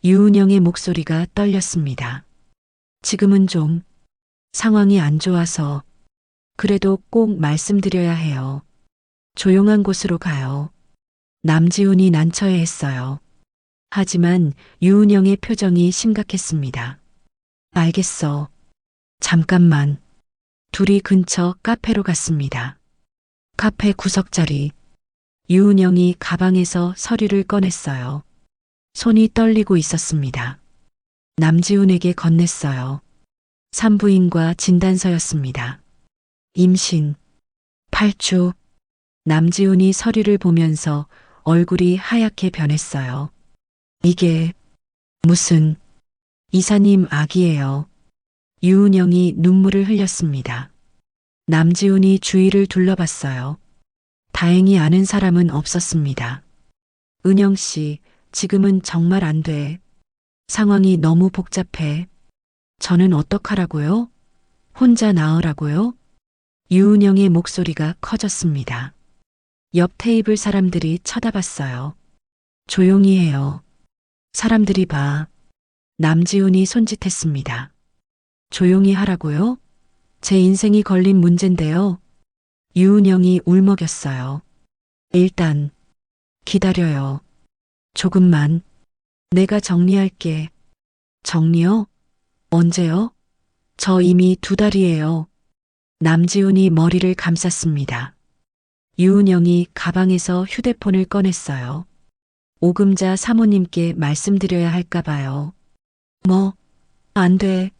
유은영의 목소리가 떨렸습니다. 지금은 좀 상황이 안 좋아서 그래도 꼭 말씀드려야 해요. 조용한 곳으로 가요. 남지훈이 난처해했어요. 하지만 유은영의 표정이 심각했습니다. 알겠어. 잠깐만. 둘이 근처 카페로 갔습니다. 카페 구석자리. 유은영이 가방에서 서류를 꺼냈어요. 손이 떨리고 있었습니다. 남지훈에게 건넸어요. 산부인과 진단서였습니다. 임신 8주. 남지훈이 서류를 보면서 얼굴이 하얗게 변했어요. 이게 무슨 이사님 아기예요. 유은영이 눈물을 흘렸습니다. 남지훈이 주위를 둘러봤어요. 다행히 아는 사람은 없었습니다. 은영 씨, 지금은 정말 안 돼. 상황이 너무 복잡해. 저는 어떡하라고요? 혼자 나으라고요? 유은영의 목소리가 커졌습니다. 옆 테이블 사람들이 쳐다봤어요. 조용히 해요. 사람들이 봐. 남지훈이 손짓했습니다. 조용히 하라고요? 제 인생이 걸린 문제인데요. 유은영이 울먹였어요. 일단 기다려요. 조금만. 내가 정리할게. 정리요? 언제요? 저 이미 2달이에요. 남지훈이 머리를 감쌌습니다. 유은영이 가방에서 휴대폰을 꺼냈어요. 오금자 사모님께 말씀드려야 할까 봐요. 뭐? 안 돼.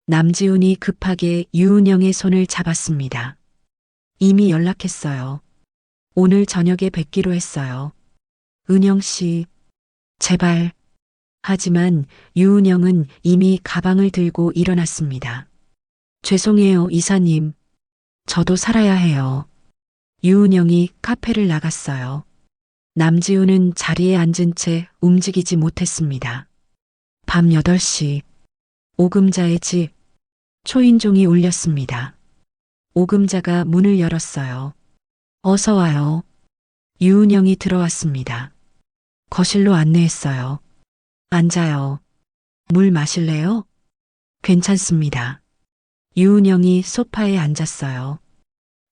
남지훈이 급하게 유은영의 손을 잡았습니다. 이미 연락했어요. 오늘 저녁에 뵙기로 했어요. 은영 씨, 제발. 하지만 유은영은 이미 가방을 들고 일어났습니다. 죄송해요, 이사님. 저도 살아야 해요. 유은영이 카페를 나갔어요. 남지훈은 자리에 앉은 채 움직이지 못했습니다. 밤 8시. 오금자의 집. 초인종이 울렸습니다. 오금자가 문을 열었어요. 어서 와요. 유은영이 들어왔습니다. 거실로 안내했어요. 앉아요. 물 마실래요? 괜찮습니다. 유은영이 소파에 앉았어요.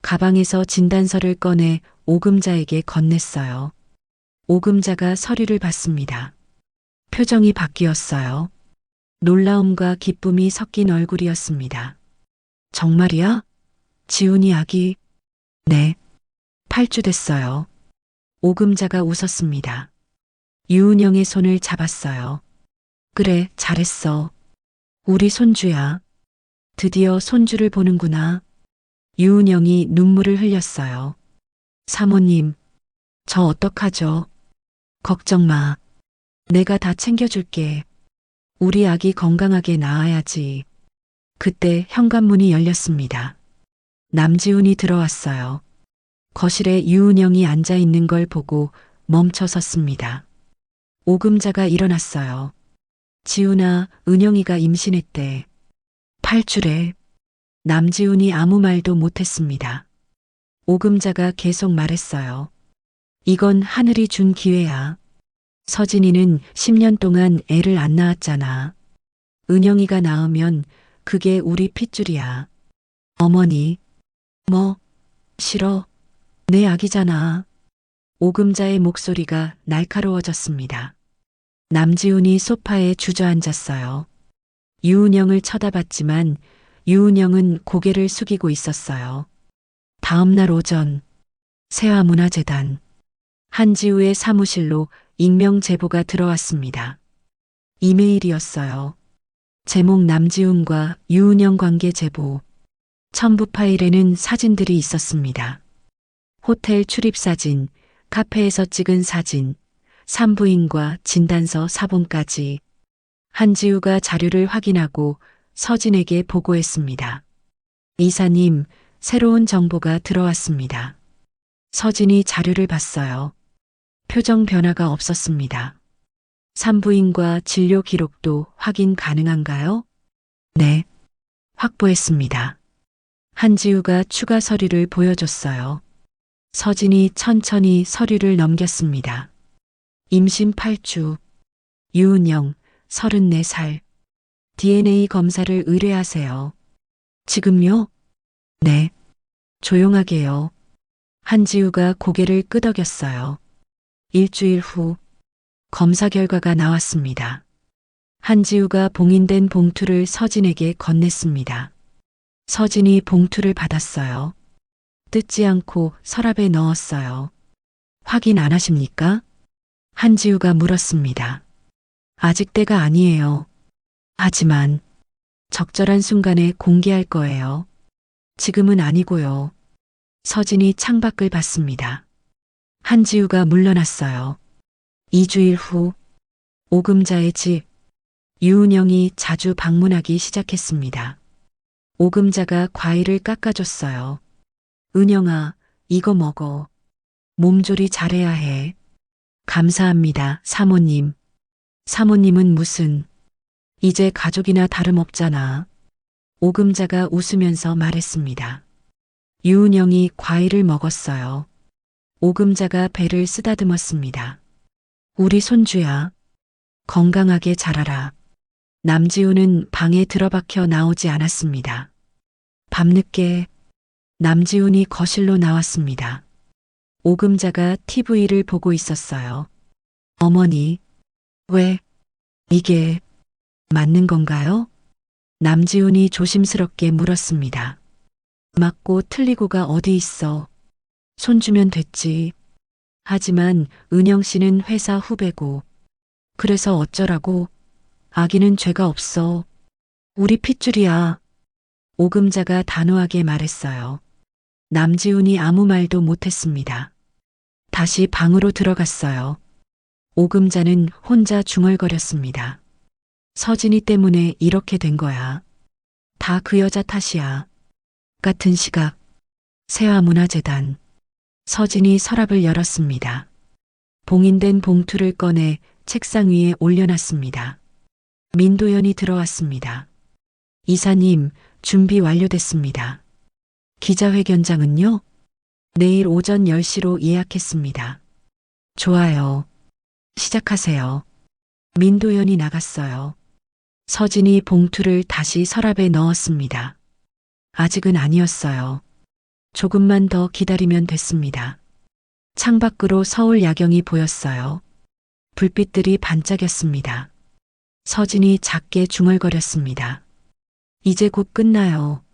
가방에서 진단서를 꺼내 오금자에게 건넸어요. 오금자가 서류를 봤습니다. 표정이 바뀌었어요. 놀라움과 기쁨이 섞인 얼굴이었습니다. 정말이야? 지훈이 아기? 네. 8주 됐어요. 오금자가 웃었습니다. 유은영의 손을 잡았어요. 그래, 잘했어. 우리 손주야. 드디어 손주를 보는구나. 유은영이 눈물을 흘렸어요. 사모님, 저 어떡하죠? 걱정 마. 내가 다 챙겨줄게. 우리 아기 건강하게 낳아야지. 그때 현관문이 열렸습니다. 남지훈이 들어왔어요. 거실에 유은영이 앉아 있는 걸 보고 멈춰 섰습니다. 오금자가 일어났어요. 지훈아, 은영이가 임신했대. 8주래. 남지훈이 아무 말도 못했습니다. 오금자가 계속 말했어요. 이건 하늘이 준 기회야. 서진이는 10년 동안 애를 안 낳았잖아. 은영이가 낳으면 그게 우리 핏줄이야. 어머니. 뭐? 싫어. 내 아기잖아. 오금자의 목소리가 날카로워졌습니다. 남지훈이 소파에 주저앉았어요. 유은영을 쳐다봤지만 유은영은 고개를 숙이고 있었어요. 다음 날 오전 세화문화재단 한지우의 사무실로 익명 제보가 들어왔습니다. 이메일이었어요. 제목 남지훈과 유은영 관계 제보. 첨부 파일에는 사진들이 있었습니다. 호텔 출입 사진, 카페에서 찍은 사진, 산부인과 진단서 사본까지. 한지우가 자료를 확인하고 서진에게 보고했습니다. 이사님, 새로운 정보가 들어왔습니다. 서진이 자료를 봤어요. 표정 변화가 없었습니다. 산부인과 진료 기록도 확인 가능한가요? 네. 확보했습니다. 한지우가 추가 서류를 보여줬어요. 서진이 천천히 서류를 넘겼습니다. 임신 8주. 유은영, 34살. DNA 검사를 의뢰하세요. 지금요? 네. 조용하게요. 한지우가 고개를 끄덕였어요. 일주일 후 검사 결과가 나왔습니다. 한지우가 봉인된 봉투를 서진에게 건넸습니다. 서진이 봉투를 받았어요. 뜯지 않고 서랍에 넣었어요. 확인 안 하십니까? 한지우가 물었습니다. 아직 때가 아니에요. 하지만 적절한 순간에 공개할 거예요. 지금은 아니고요. 서진이 창밖을 봤습니다. 한지우가 물러났어요. 2주일 후 오금자의 집. 유은영이 자주 방문하기 시작했습니다. 오금자가 과일을 깎아줬어요. 은영아, 이거 먹어. 몸조리 잘해야 해. 감사합니다, 사모님. 사모님은 무슨, 이제 가족이나 다름없잖아. 오금자가 웃으면서 말했습니다. 유은영이 과일을 먹었어요. 오금자가 배를 쓰다듬었습니다. 우리 손주야. 건강하게 자라라. 남지훈은 방에 들어박혀 나오지 않았습니다. 밤늦게 남지훈이 거실로 나왔습니다. 오금자가 TV를 보고 있었어요. 어머니, 왜, 이게 맞는 건가요? 남지훈이 조심스럽게 물었습니다. 맞고 틀리고가 어디 있어. 손주면 됐지. 하지만 은영 씨는 회사 후배고, 그래서 어쩌라고. 아기는 죄가 없어. 우리 핏줄이야. 오금자가 단호하게 말했어요. 남지훈이 아무 말도 못했습니다. 다시 방으로 들어갔어요. 오금자는 혼자 중얼거렸습니다. 서진이 때문에 이렇게 된 거야. 다 그 여자 탓이야. 같은 시각, 세화문화재단. 서진이 서랍을 열었습니다. 봉인된 봉투를 꺼내 책상 위에 올려놨습니다. 민도연이 들어왔습니다. 이사님, 준비 완료됐습니다. 기자회견장은요? 내일 오전 10시로 예약했습니다. 좋아요. 시작하세요. 민도연이 나갔어요. 서진이 봉투를 다시 서랍에 넣었습니다. 아직은 아니었어요. 조금만 더 기다리면 됐습니다. 창밖으로 서울 야경이 보였어요. 불빛들이 반짝였습니다. 서진이 작게 중얼거렸습니다. 이제 곧 끝나요.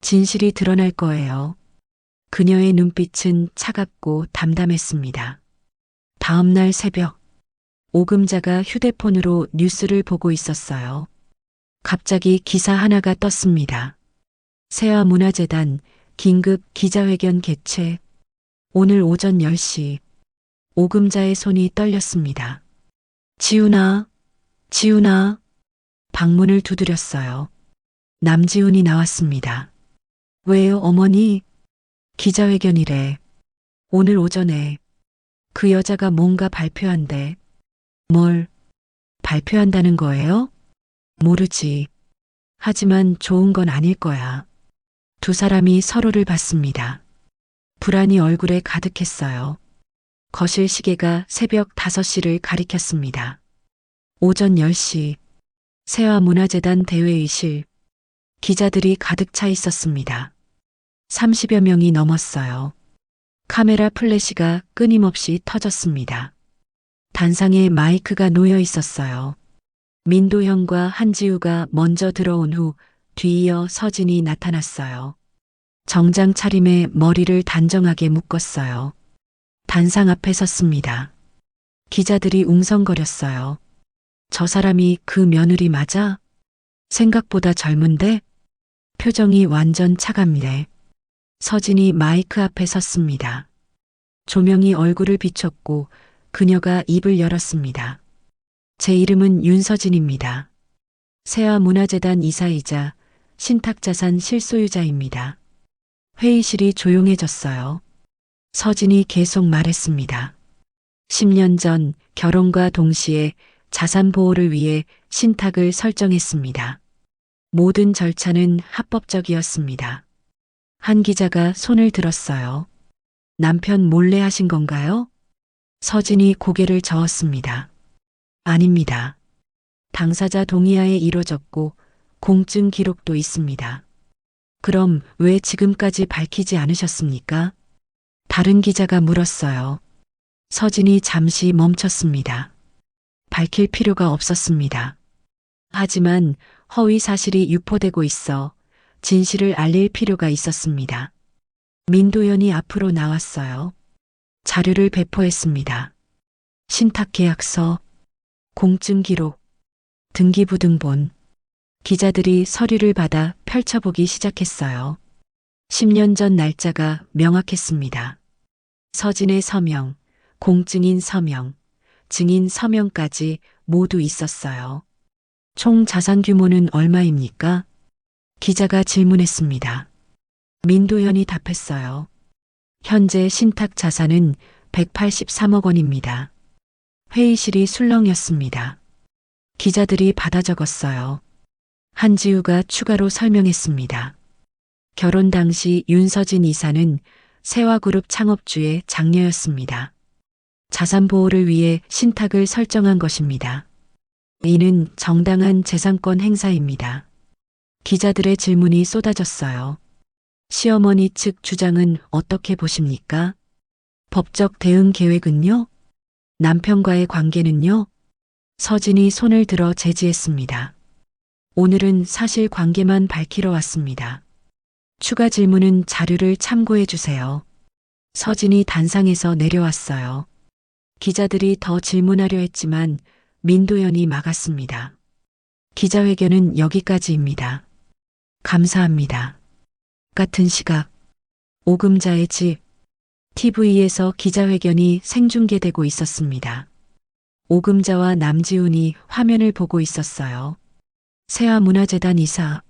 진실이 드러날 거예요. 그녀의 눈빛은 차갑고 담담했습니다. 다음 날 새벽, 오금자가 휴대폰으로 뉴스를 보고 있었어요. 갑자기 기사 하나가 떴습니다. 세화문화재단 긴급 기자회견 개최. 오늘 오전 10시. 오금자의 손이 떨렸습니다. 지훈아, 지훈아. 방문을 두드렸어요. 남지훈이 나왔습니다. 왜요, 어머니? 기자회견이래. 오늘 오전에 그 여자가 뭔가 발표한대. 뭘 발표한다는 거예요? 모르지. 하지만 좋은 건 아닐 거야. 두 사람이 서로를 봤습니다. 불안이 얼굴에 가득했어요. 거실 시계가 새벽 5시를 가리켰습니다. 오전 10시, 세화문화재단 대회의실. 기자들이 가득 차 있었습니다. 30여 명이 넘었어요. 카메라 플래시가 끊임없이 터졌습니다. 단상에 마이크가 놓여 있었어요. 민도형과 한지우가 먼저 들어온 후 뒤이어 서진이 나타났어요. 정장 차림에 머리를 단정하게 묶었어요. 단상 앞에 섰습니다. 기자들이 웅성거렸어요. 저 사람이 그 며느리 맞아? 생각보다 젊은데? 표정이 완전 차갑네. 서진이 마이크 앞에 섰습니다. 조명이 얼굴을 비췄고 그녀가 입을 열었습니다. 제 이름은 윤서진입니다. 세화문화재단 이사이자 신탁자산 실소유자입니다. 회의실이 조용해졌어요. 서진이 계속 말했습니다. 10년 전 결혼과 동시에 자산 보호를 위해 신탁을 설정했습니다. 모든 절차는 합법적이었습니다. 한 기자가 손을 들었어요. 남편 몰래 하신 건가요? 서진이 고개를 저었습니다. 아닙니다. 당사자 동의하에 이뤄졌고 공증 기록도 있습니다. 그럼 왜 지금까지 밝히지 않으셨습니까? 다른 기자가 물었어요. 서진이 잠시 멈췄습니다. 밝힐 필요가 없었습니다. 하지만 허위 사실이 유포되고 있어 진실을 알릴 필요가 있었습니다. 민도연이 앞으로 나왔어요. 자료를 배포했습니다. 신탁계약서, 공증기록, 등기부등본. 기자들이 서류를 받아 펼쳐보기 시작했어요. 10년 전 날짜가 명확했습니다. 서진의 서명, 공증인 서명, 증인 서명까지 모두 있었어요. 총 자산 규모는 얼마입니까? 기자가 질문했습니다. 민도연이 답했어요. 현재 신탁 자산은 183억 원입니다. 회의실이 술렁였습니다. 기자들이 받아 적었어요. 한지우가 추가로 설명했습니다. 결혼 당시 윤서진 이사는 세화그룹 창업주의 장녀였습니다. 자산 보호를 위해 신탁을 설정한 것입니다. 이는 정당한 재산권 행사입니다. 기자들의 질문이 쏟아졌어요. 시어머니 측 주장은 어떻게 보십니까? 법적 대응 계획은요? 남편과의 관계는요? 서진이 손을 들어 제지했습니다. 오늘은 사실 관계만 밝히러 왔습니다. 추가 질문은 자료를 참고해 주세요. 서진이 단상에서 내려왔어요. 기자들이 더 질문하려 했지만 민도연이 막았습니다. 기자회견은 여기까지입니다. 감사합니다. 같은 시각, 오금자의 집, TV에서 기자회견이 생중계되고 있었습니다. 오금자와 남지훈이 화면을 보고 있었어요. 세화문화재단 이사,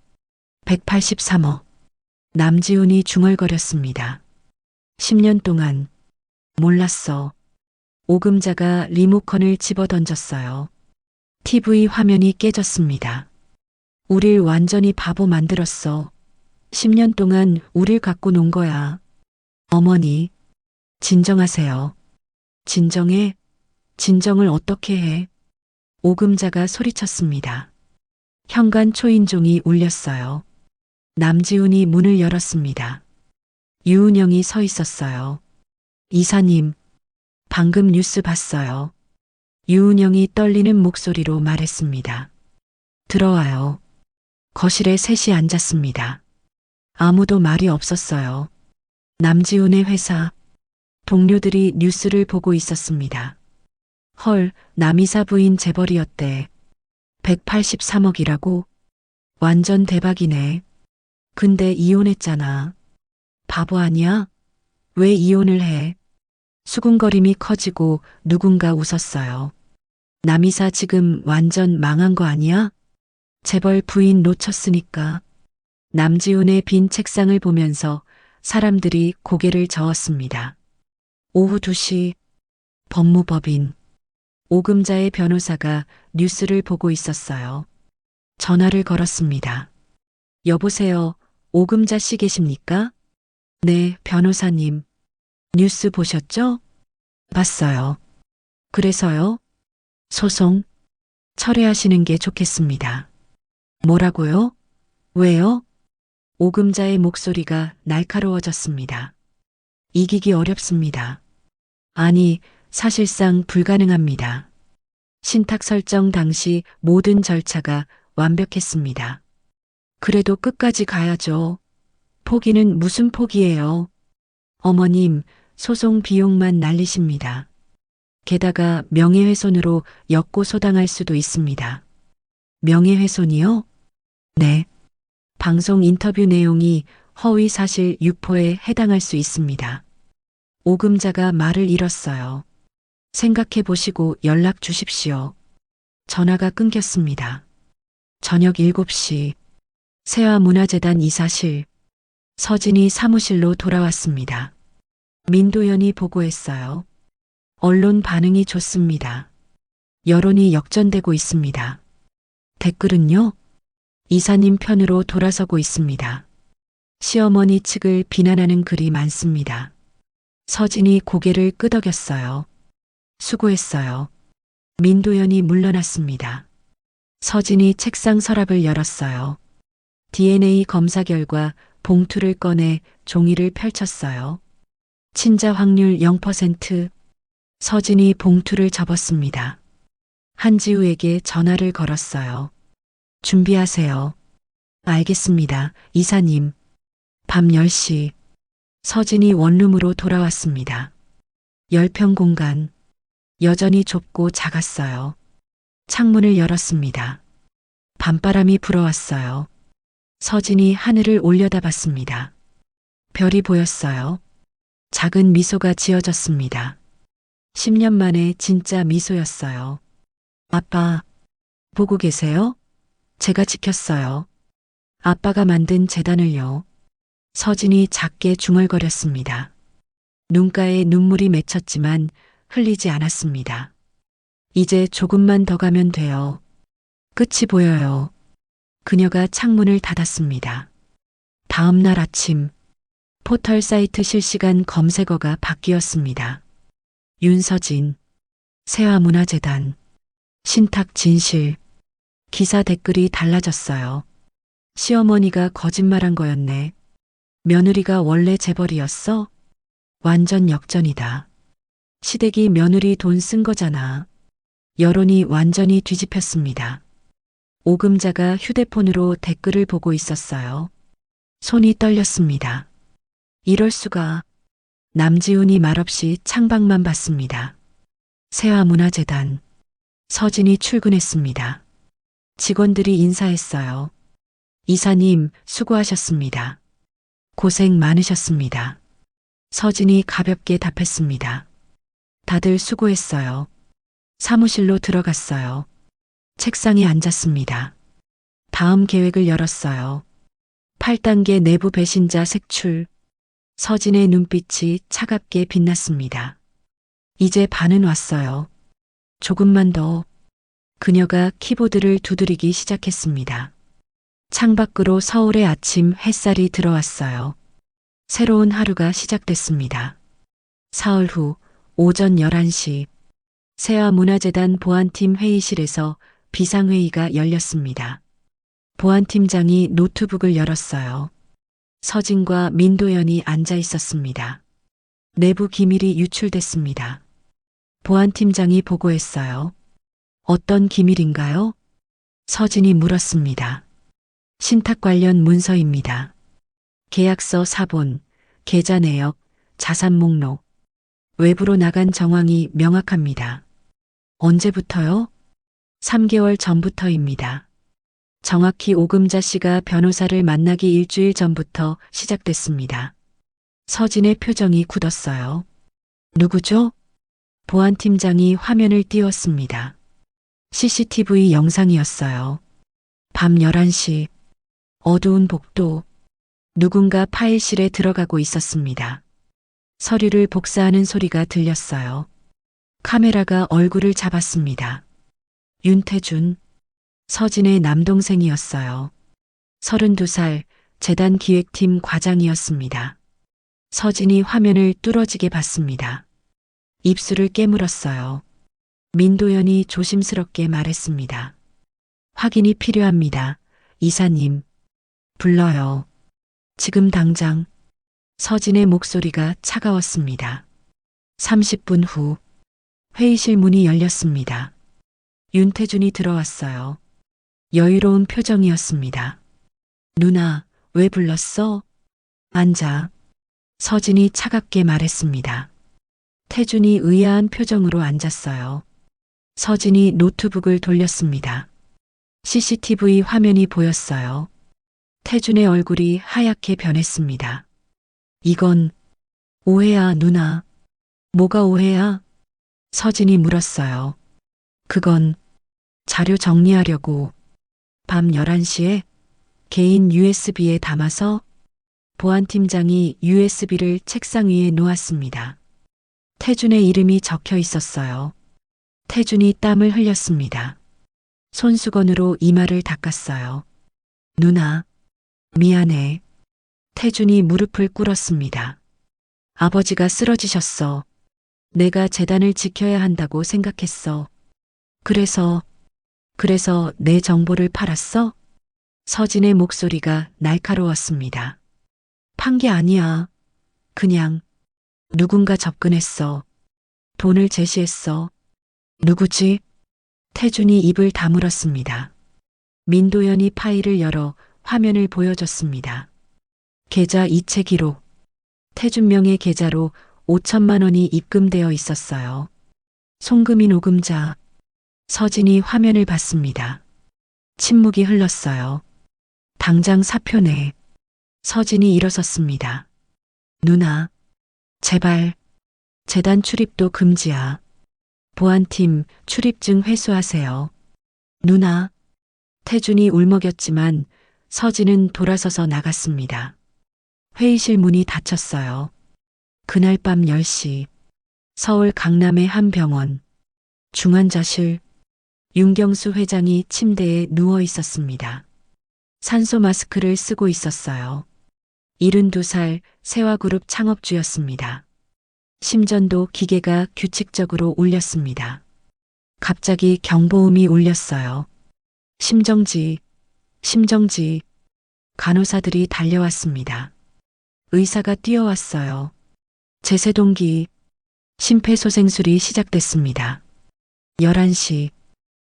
183억. 남지훈이 중얼거렸습니다. 10년 동안 몰랐어. 오금자가 리모컨을 집어던졌어요. TV 화면이 깨졌습니다. 우릴 완전히 바보 만들었어. 10년 동안 우릴 갖고 논 거야. 어머니, 진정하세요. 진정해? 진정을 어떻게 해? 오금자가 소리쳤습니다. 현관 초인종이 울렸어요. 남지훈이 문을 열었습니다. 유은영이 서 있었어요. 이사님, 방금 뉴스 봤어요. 유은영이 떨리는 목소리로 말했습니다. 들어와요. 거실에 셋이 앉았습니다. 아무도 말이 없었어요. 남지훈의 회사, 동료들이 뉴스를 보고 있었습니다. 헐, 남이사 부인 재벌이었대. 183억이라고? 완전 대박이네. 근데 이혼했잖아. 바보 아니야? 왜 이혼을 해? 수군거림이 커지고 누군가 웃었어요. 남이사 지금 완전 망한 거 아니야? 재벌 부인 놓쳤으니까. 남지훈의 빈 책상을 보면서 사람들이 고개를 저었습니다. 오후 2시 법무법인 오금자의 변호사가 뉴스를 보고 있었어요. 전화를 걸었습니다. 여보세요, 오금자 씨 계십니까? 네, 변호사님. 뉴스 보셨죠? 봤어요. 그래서요? 소송 철회하시는 게 좋겠습니다. 뭐라고요? 왜요? 오금자의 목소리가 날카로워졌습니다. 이기기 어렵습니다. 아니, 사실상 불가능합니다. 신탁 설정 당시 모든 절차가 완벽했습니다. 그래도 끝까지 가야죠. 포기는 무슨 포기예요? 어머님, 소송 비용만 날리십니다. 게다가 명예훼손으로 역고소당할 수도 있습니다. 명예훼손이요? 네. 방송 인터뷰 내용이 허위 사실 유포에 해당할 수 있습니다. 오금자가 말을 잃었어요. 생각해 보시고 연락 주십시오. 전화가 끊겼습니다. 저녁 7시. 세화문화재단 이사실. 서진이 사무실로 돌아왔습니다. 민도연이 보고했어요. 언론 반응이 좋습니다. 여론이 역전되고 있습니다. 댓글은요? 이사님 편으로 돌아서고 있습니다. 시어머니 측을 비난하는 글이 많습니다. 서진이 고개를 끄덕였어요. 수고했어요. 민도연이 물러났습니다. 서진이 책상 서랍을 열었어요. DNA 검사 결과 봉투를 꺼내 종이를 펼쳤어요. 친자 확률 0%. 서진이 봉투를 접었습니다. 한지우에게 전화를 걸었어요. 준비하세요. 알겠습니다, 이사님. 밤 10시. 서진이 원룸으로 돌아왔습니다. 10평 공간. 여전히 좁고 작았어요. 창문을 열었습니다. 밤바람이 불어왔어요. 서진이 하늘을 올려다봤습니다. 별이 보였어요. 작은 미소가 지어졌습니다. 10년 만에 진짜 미소였어요. 아빠, 보고 계세요? 제가 지켰어요. 아빠가 만든 재단을요. 서진이 작게 중얼거렸습니다. 눈가에 눈물이 맺혔지만 흘리지 않았습니다. 이제 조금만 더 가면 돼요. 끝이 보여요. 그녀가 창문을 닫았습니다. 다음 날 아침, 포털 사이트 실시간 검색어가 바뀌었습니다. 윤서진, 세화문화재단, 신탁 진실. 기사 댓글이 달라졌어요. 시어머니가 거짓말한 거였네. 며느리가 원래 재벌이었어? 완전 역전이다. 시댁이 며느리 돈 쓴 거잖아. 여론이 완전히 뒤집혔습니다. 오금자가 휴대폰으로 댓글을 보고 있었어요. 손이 떨렸습니다. 이럴 수가. 남지훈이 말없이 창밖만 봤습니다. 세화문화재단. 서진이 출근했습니다. 직원들이 인사했어요. 이사님, 수고하셨습니다. 고생 많으셨습니다. 서진이 가볍게 답했습니다. 다들 수고했어요. 사무실로 들어갔어요. 책상에 앉았습니다. 다음 계획을 열었어요. 8단계 내부 배신자 색출. 서진의 눈빛이 차갑게 빛났습니다. 이제 반은 왔어요. 조금만 더. 그녀가 키보드를 두드리기 시작했습니다. 창밖으로 서울의 아침 햇살이 들어왔어요. 새로운 하루가 시작됐습니다. 사흘 후 오전 11시 세화문화재단 보안팀 회의실에서 비상회의가 열렸습니다. 보안팀장이 노트북을 열었어요. 서진과 민도연이 앉아 있었습니다. 내부 기밀이 유출됐습니다. 보안팀장이 보고했어요. 어떤 기밀인가요? 서진이 물었습니다. 신탁 관련 문서입니다. 계약서 사본, 계좌 내역, 자산 목록. 외부로 나간 정황이 명확합니다. 언제부터요? 3개월 전부터입니다. 정확히 오금자 씨가 변호사를 만나기 일주일 전부터 시작됐습니다. 서진의 표정이 굳었어요. 누구죠? 보안팀장이 화면을 띄웠습니다. CCTV 영상이었어요. 밤 11시, 어두운 복도, 누군가 파일실에 들어가고 있었습니다. 서류를 복사하는 소리가 들렸어요. 카메라가 얼굴을 잡았습니다. 윤태준, 서진의 남동생이었어요. 32살, 재단 기획팀 과장이었습니다. 서진이 화면을 뚫어지게 봤습니다. 입술을 깨물었어요. 민도연이 조심스럽게 말했습니다. 확인이 필요합니다. 이사님. 불러요. 지금 당장. 서진의 목소리가 차가웠습니다. 30분 후 회의실 문이 열렸습니다. 윤태준이 들어왔어요. 여유로운 표정이었습니다. 누나, 왜 불렀어? 앉아. 서진이 차갑게 말했습니다. 태준이 의아한 표정으로 앉았어요. 서진이 노트북을 돌렸습니다. CCTV 화면이 보였어요. 태준의 얼굴이 하얗게 변했습니다. 이건 오해야, 누나. 뭐가 오해야? 서진이 물었어요. 그건 자료 정리하려고. 밤 11시에 개인 USB에 담아서 보안팀장이 USB를 책상 위에 놓았습니다. 태준의 이름이 적혀 있었어요. 태준이 땀을 흘렸습니다. 손수건으로 이마를 닦았어요. 누나, 미안해. 태준이 무릎을 꿇었습니다. 아버지가 쓰러지셨어. 내가 재단을 지켜야 한다고 생각했어. 그래서 내 정보를 팔았어? 서진의 목소리가 날카로웠습니다. 판 게 아니야. 그냥 누군가 접근했어. 돈을 제시했어. 누구지? 태준이 입을 다물었습니다. 민도연이 파일을 열어 화면을 보여줬습니다. 계좌 이체 기록. 태준명의 계좌로 5천만 원이 입금되어 있었어요. 송금인 오금자. 서진이 화면을 봤습니다. 침묵이 흘렀어요. 당장 사표 내. 서진이 일어섰습니다. 누나, 제발. 재단 출입도 금지야. 보안팀 출입증 회수하세요. 누나. 태준이 울먹였지만 서진은 돌아서서 나갔습니다. 회의실 문이 닫혔어요. 그날 밤 10시 서울 강남의 한 병원 중환자실 윤경수 회장이 침대에 누워 있었습니다. 산소 마스크를 쓰고 있었어요. 72살 세화그룹 창업주였습니다. 심전도 기계가 규칙적으로 울렸습니다. 갑자기 경보음이 울렸어요. 심정지. 간호사들이 달려왔습니다. 의사가 뛰어왔어요. 제세동기. 심폐소생술이 시작됐습니다. 11시.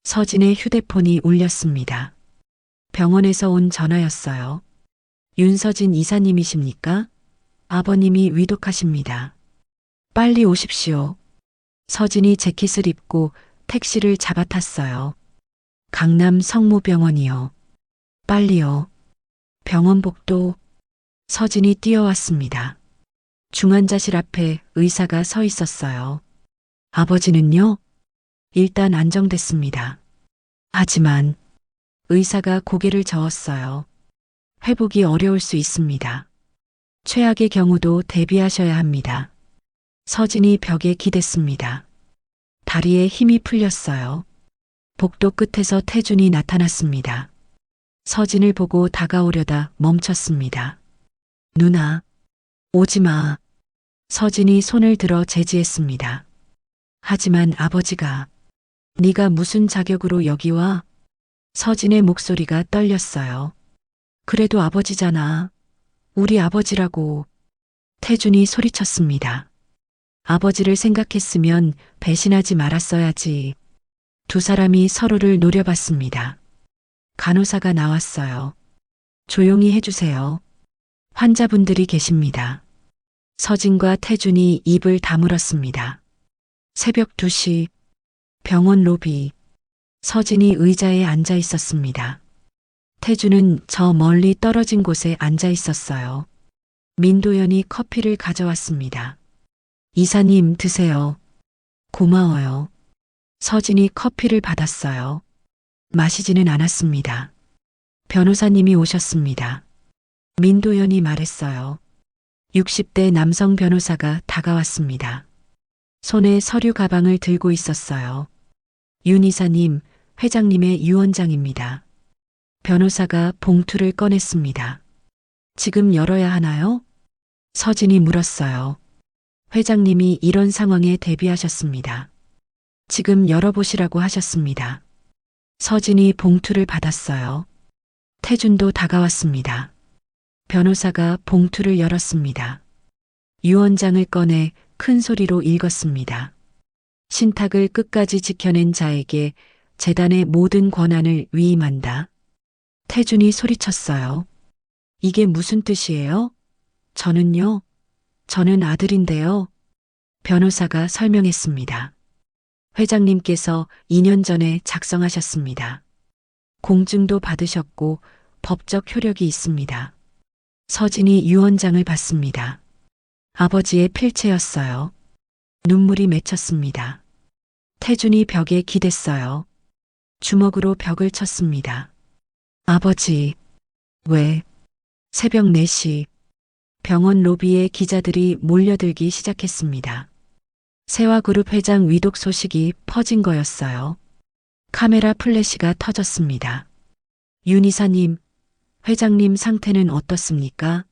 서진의 휴대폰이 울렸습니다. 병원에서 온 전화였어요. 윤서진 이사님이십니까? 아버님이 위독하십니다. 빨리 오십시오. 서진이 재킷을 입고 택시를 잡아탔어요. 강남 성모병원이요. 빨리요. 병원 복도. 서진이 뛰어왔습니다. 중환자실 앞에 의사가 서 있었어요. 아버지는요? 일단 안정됐습니다. 하지만 의사가 고개를 저었어요. 회복이 어려울 수 있습니다. 최악의 경우도 대비하셔야 합니다. 서진이 벽에 기댔습니다. 다리에 힘이 풀렸어요. 복도 끝에서 태준이 나타났습니다. 서진을 보고 다가오려다 멈췄습니다. 누나, 오지 마. 서진이 손을 들어 제지했습니다. 하지만 아버지가 네가 무슨 자격으로 여기 와? 서진의 목소리가 떨렸어요. 그래도 아버지잖아. 우리 아버지라고. 태준이 소리쳤습니다. 아버지를 생각했으면 배신하지 말았어야지. 두 사람이 서로를 노려봤습니다. 간호사가 나왔어요. 조용히 해주세요. 환자분들이 계십니다. 서진과 태준이 입을 다물었습니다. 새벽 2시 병원 로비. 서진이 의자에 앉아 있었습니다. 태준은 저 멀리 떨어진 곳에 앉아 있었어요. 민도연이 커피를 가져왔습니다. 이사님 드세요. 고마워요. 서진이 커피를 받았어요. 마시지는 않았습니다. 변호사님이 오셨습니다. 민도연이 말했어요. 60대 남성 변호사가 다가왔습니다. 손에 서류 가방을 들고 있었어요. 윤 이사님, 회장님의 유언장입니다. 변호사가 봉투를 꺼냈습니다. 지금 열어야 하나요? 서진이 물었어요. 회장님이 이런 상황에 대비하셨습니다. 지금 열어보시라고 하셨습니다. 서진이 봉투를 받았어요. 태준도 다가왔습니다. 변호사가 봉투를 열었습니다. 유언장을 꺼내 큰 소리로 읽었습니다. 신탁을 끝까지 지켜낸 자에게 재단의 모든 권한을 위임한다. 태준이 소리쳤어요. 이게 무슨 뜻이에요? 저는요? 저는 아들인데요. 변호사가 설명했습니다. 회장님께서 2년 전에 작성하셨습니다. 공증도 받으셨고 법적 효력이 있습니다. 서진이 유언장을 받습니다. 아버지의 필체였어요. 눈물이 맺혔습니다. 태준이 벽에 기댔어요. 주먹으로 벽을 쳤습니다. 아버지, 왜? 새벽 4시 병원 로비에 기자들이 몰려들기 시작했습니다. 세화그룹 회장 위독 소식이 퍼진 거였어요. 카메라 플래시가 터졌습니다. 윤 이사님, 회장님 상태는 어떻습니까?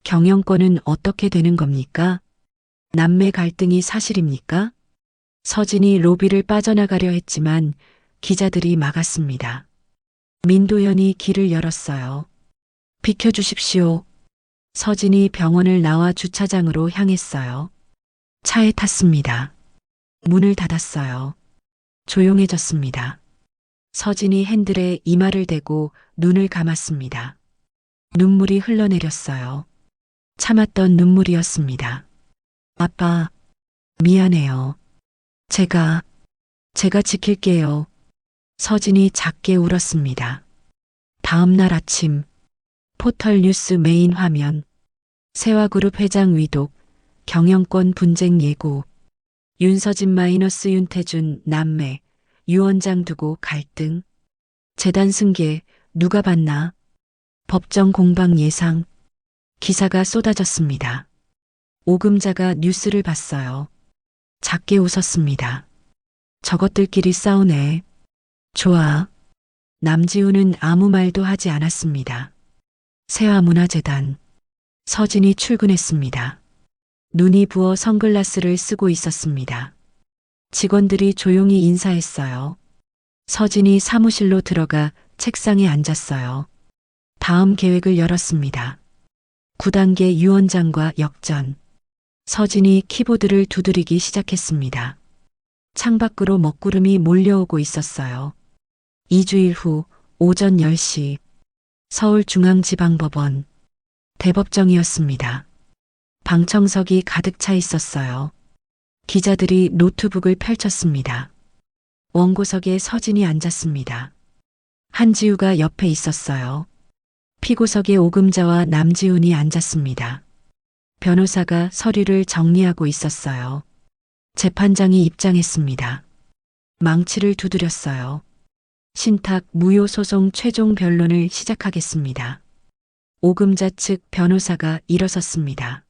경영권은 어떻게 되는 겁니까? 남매 갈등이 사실입니까? 서진이 로비를 빠져나가려 했지만 기자들이 막았습니다. 민도현이 길을 열었어요. 비켜주십시오. 서진이 병원을 나와 주차장으로 향했어요. 차에 탔습니다. 문을 닫았어요. 조용해졌습니다. 서진이 핸들에 이마를 대고 눈을 감았습니다. 눈물이 흘러내렸어요. 참았던 눈물이었습니다. 아빠, 미안해요. 제가 지킬게요. 서진이 작게 울었습니다. 다음 날 아침, 포털 뉴스 메인 화면, 세화그룹 회장 위독, 경영권 분쟁 예고, 윤서진 마이너스 윤태준 남매, 유원장 두고 갈등, 재단 승계 누가 받나, 법정 공방 예상, 기사가 쏟아졌습니다. 오금자가 뉴스를 봤어요. 작게 웃었습니다. 저것들끼리 싸우네. 좋아. 남지우는 아무 말도 하지 않았습니다. 세화문화재단. 서진이 출근했습니다. 눈이 부어 선글라스를 쓰고 있었습니다. 직원들이 조용히 인사했어요. 서진이 사무실로 들어가 책상에 앉았어요. 다음 계획을 열었습니다. 9단계 유원장과 역전. 서진이 키보드를 두드리기 시작했습니다. 창밖으로 먹구름이 몰려오고 있었어요. 2주일 후 오전 10시 서울중앙지방법원 대법정이었습니다. 방청석이 가득 차 있었어요. 기자들이 노트북을 펼쳤습니다. 원고석에 서진이 앉았습니다. 한지우가 옆에 있었어요. 피고석에 오금자와 남지훈이 앉았습니다. 변호사가 서류를 정리하고 있었어요. 재판장이 입장했습니다. 망치를 두드렸어요. 신탁 무효 소송 최종 변론을 시작하겠습니다. 오금자 측 변호사가 일어섰습니다.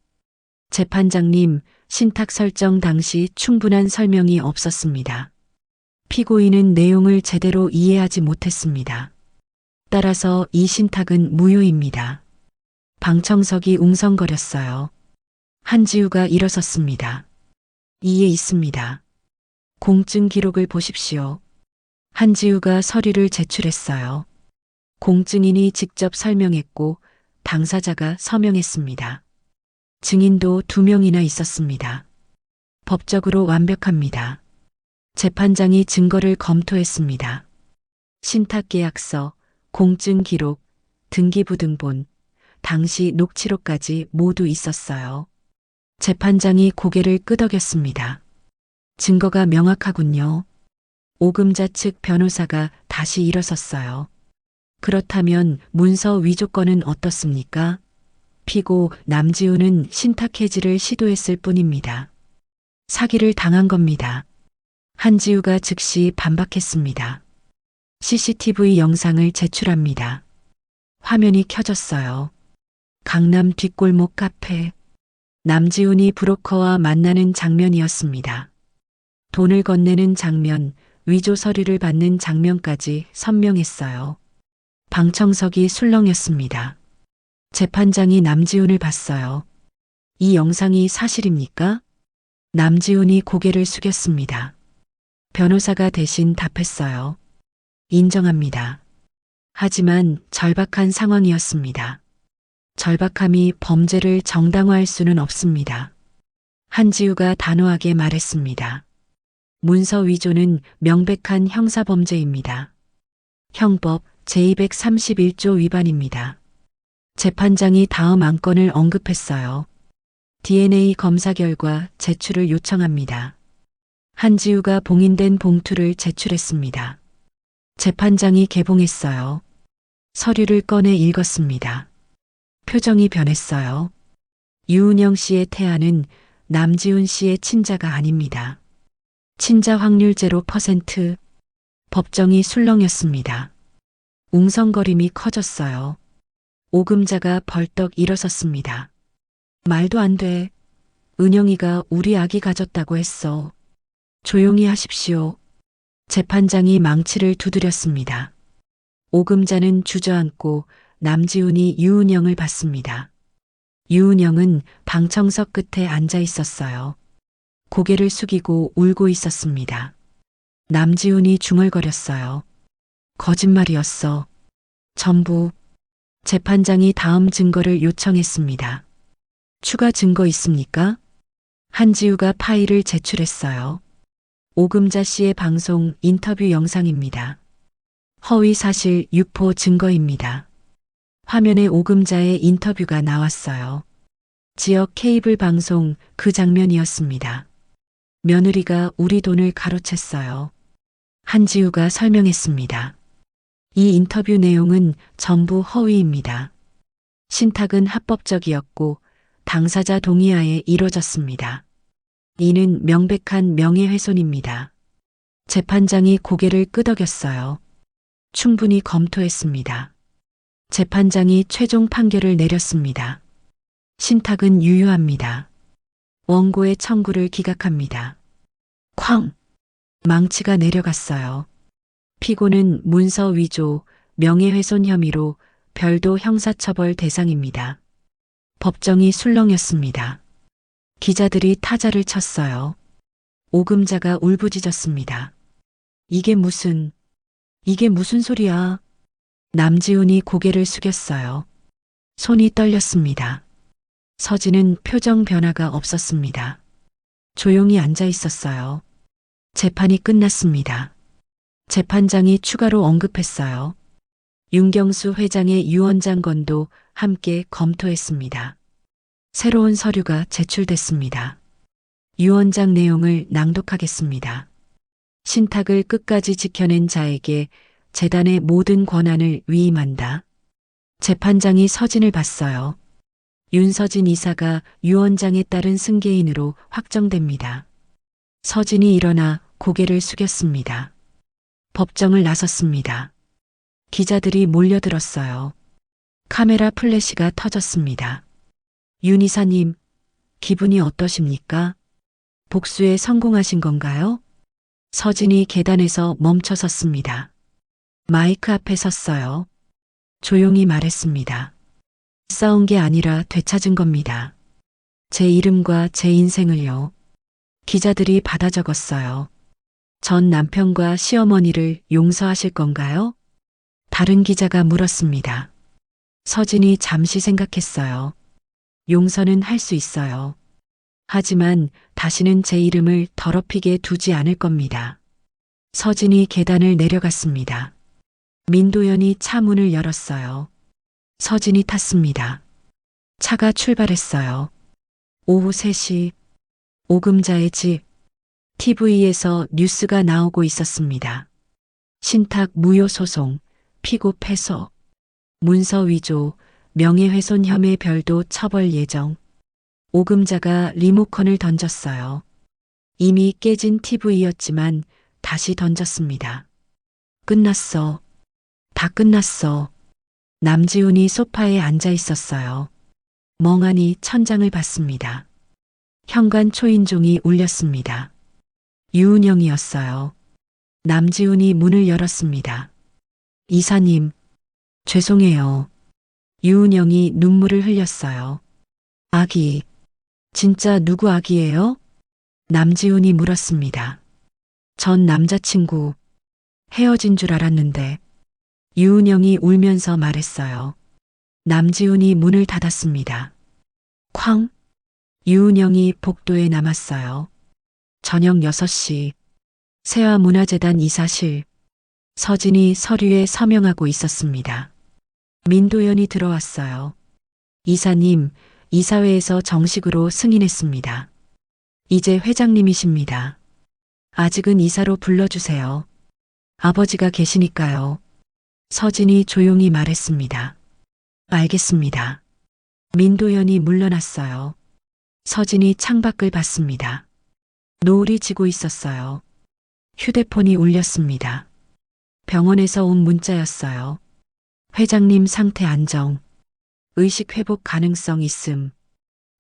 재판장님, 신탁 설정 당시 충분한 설명이 없었습니다. 피고인은 내용을 제대로 이해하지 못했습니다. 따라서 이 신탁은 무효입니다. 방청석이 웅성거렸어요. 한지우가 일어섰습니다. 이에 있습니다. 공증 기록을 보십시오. 한지우가 서류를 제출했어요. 공증인이 직접 설명했고 당사자가 서명했습니다. 증인도 2명이나 있었습니다. 법적으로 완벽합니다. 재판장이 증거를 검토했습니다. 신탁계약서, 공증기록, 등기부등본, 당시 녹취록까지 모두 있었어요. 재판장이 고개를 끄덕였습니다. 증거가 명확하군요. 오금자 측 변호사가 다시 일어섰어요. 그렇다면 문서 위조건은 어떻습니까? 피고 남지우는 신탁 해지를 시도했을 뿐입니다. 사기를 당한 겁니다. 한지우가 즉시 반박했습니다. CCTV 영상을 제출합니다. 화면이 켜졌어요. 강남 뒷골목 카페. 남지훈이 브로커와 만나는 장면이었습니다. 돈을 건네는 장면, 위조 서류를 받는 장면까지 선명했어요. 방청석이 술렁였습니다. 재판장이 남지훈을 봤어요. 이 영상이 사실입니까? 남지훈이 고개를 숙였습니다. 변호사가 대신 답했어요. 인정합니다. 하지만 절박한 상황이었습니다. 절박함이 범죄를 정당화할 수는 없습니다. 한지우가 단호하게 말했습니다. 문서 위조는 명백한 형사범죄입니다. 형법 제231조 위반입니다. 재판장이 다음 안건을 언급했어요. DNA 검사 결과 제출을 요청합니다. 한지우가 봉인된 봉투를 제출했습니다. 재판장이 개봉했어요. 서류를 꺼내 읽었습니다. 표정이 변했어요. 유은영 씨의 태아는 남지훈 씨의 친자가 아닙니다. 친자 확률 0%. 법정이 술렁였습니다. 웅성거림이 커졌어요. 오금자가 벌떡 일어섰습니다. 말도 안 돼. 은영이가 우리 아기 가졌다고 했어. 조용히 하십시오. 재판장이 망치를 두드렸습니다. 오금자는 주저앉고 남지훈이 유은영을 봤습니다. 유은영은 방청석 끝에 앉아 있었어요. 고개를 숙이고 울고 있었습니다. 남지훈이 중얼거렸어요. 거짓말이었어. 전부. 재판장이 다음 증거를 요청했습니다. 추가 증거 있습니까? 한지우가 파일을 제출했어요. 오금자 씨의 방송 인터뷰 영상입니다. 허위 사실 유포 증거입니다. 화면에 오금자의 인터뷰가 나왔어요. 지역 케이블 방송 그 장면이었습니다. 며느리가 우리 돈을 가로챘어요. 한지우가 설명했습니다. 이 인터뷰 내용은 전부 허위입니다. 신탁은 합법적이었고 당사자 동의하에 이뤄졌습니다. 이는 명백한 명예훼손입니다. 재판장이 고개를 끄덕였어요. 충분히 검토했습니다. 재판장이 최종 판결을 내렸습니다. 신탁은 유효합니다. 원고의 청구를 기각합니다. 쾅! 망치가 내려갔어요. 피고는 문서 위조, 명예훼손 혐의로 별도 형사처벌 대상입니다. 법정이 술렁였습니다. 기자들이 타자를 쳤어요. 오금자가 울부짖었습니다. 이게 무슨 소리야? 남지훈이 고개를 숙였어요. 손이 떨렸습니다. 서진은 표정 변화가 없었습니다. 조용히 앉아 있었어요. 재판이 끝났습니다. 재판장이 추가로 언급했어요. 윤경수 회장의 유언장 건도 함께 검토했습니다. 새로운 서류가 제출됐습니다. 유언장 내용을 낭독하겠습니다. 신탁을 끝까지 지켜낸 자에게 재단의 모든 권한을 위임한다. 재판장이 서진을 봤어요. 윤서진 이사가 유언장에 따른 승계인으로 확정됩니다. 서진이 일어나 고개를 숙였습니다. 법정을 나섰습니다. 기자들이 몰려들었어요. 카메라 플래시가 터졌습니다. 윤 이사님, 기분이 어떠십니까? 복수에 성공하신 건가요? 서진이 계단에서 멈춰 섰습니다. 마이크 앞에 섰어요. 조용히 말했습니다. 싸운 게 아니라 되찾은 겁니다. 제 이름과 제 인생을요. 기자들이 받아 적었어요. 전 남편과 시어머니를 용서하실 건가요? 다른 기자가 물었습니다. 서진이 잠시 생각했어요. 용서는 할 수 있어요. 하지만 다시는 제 이름을 더럽히게 두지 않을 겁니다. 서진이 계단을 내려갔습니다. 민도연이 차 문을 열었어요. 서진이 탔습니다. 차가 출발했어요. 오후 3시 오금자의 집 TV에서 뉴스가 나오고 있었습니다. 신탁 무효 소송, 피고 패소, 문서 위조, 명예훼손 혐의 별도 처벌 예정. 오금자가 리모컨을 던졌어요. 이미 깨진 TV였지만 다시 던졌습니다. 끝났어. 다 끝났어. 남지훈이 소파에 앉아 있었어요. 멍하니 천장을 봤습니다. 현관 초인종이 울렸습니다. 유은영이었어요. 남지훈이 문을 열었습니다. 이사님, 죄송해요. 유은영이 눈물을 흘렸어요. 아기, 진짜 누구 아기예요? 남지훈이 물었습니다. 전 남자친구, 헤어진 줄 알았는데. 유은영이 울면서 말했어요. 남지훈이 문을 닫았습니다. 쾅! 유은영이 복도에 남았어요. 저녁 6시 세화문화재단 이사실. 서진이 서류에 서명하고 있었습니다. 민도연이 들어왔어요. 이사님, 이사회에서 정식으로 승인했습니다. 이제 회장님이십니다. 아직은 이사로 불러주세요. 아버지가 계시니까요. 서진이 조용히 말했습니다. 알겠습니다. 민도연이 물러났어요. 서진이 창밖을 봤습니다. 노을이 지고 있었어요. 휴대폰이 울렸습니다. 병원에서 온 문자였어요. 회장님 상태 안정. 의식 회복 가능성 있음.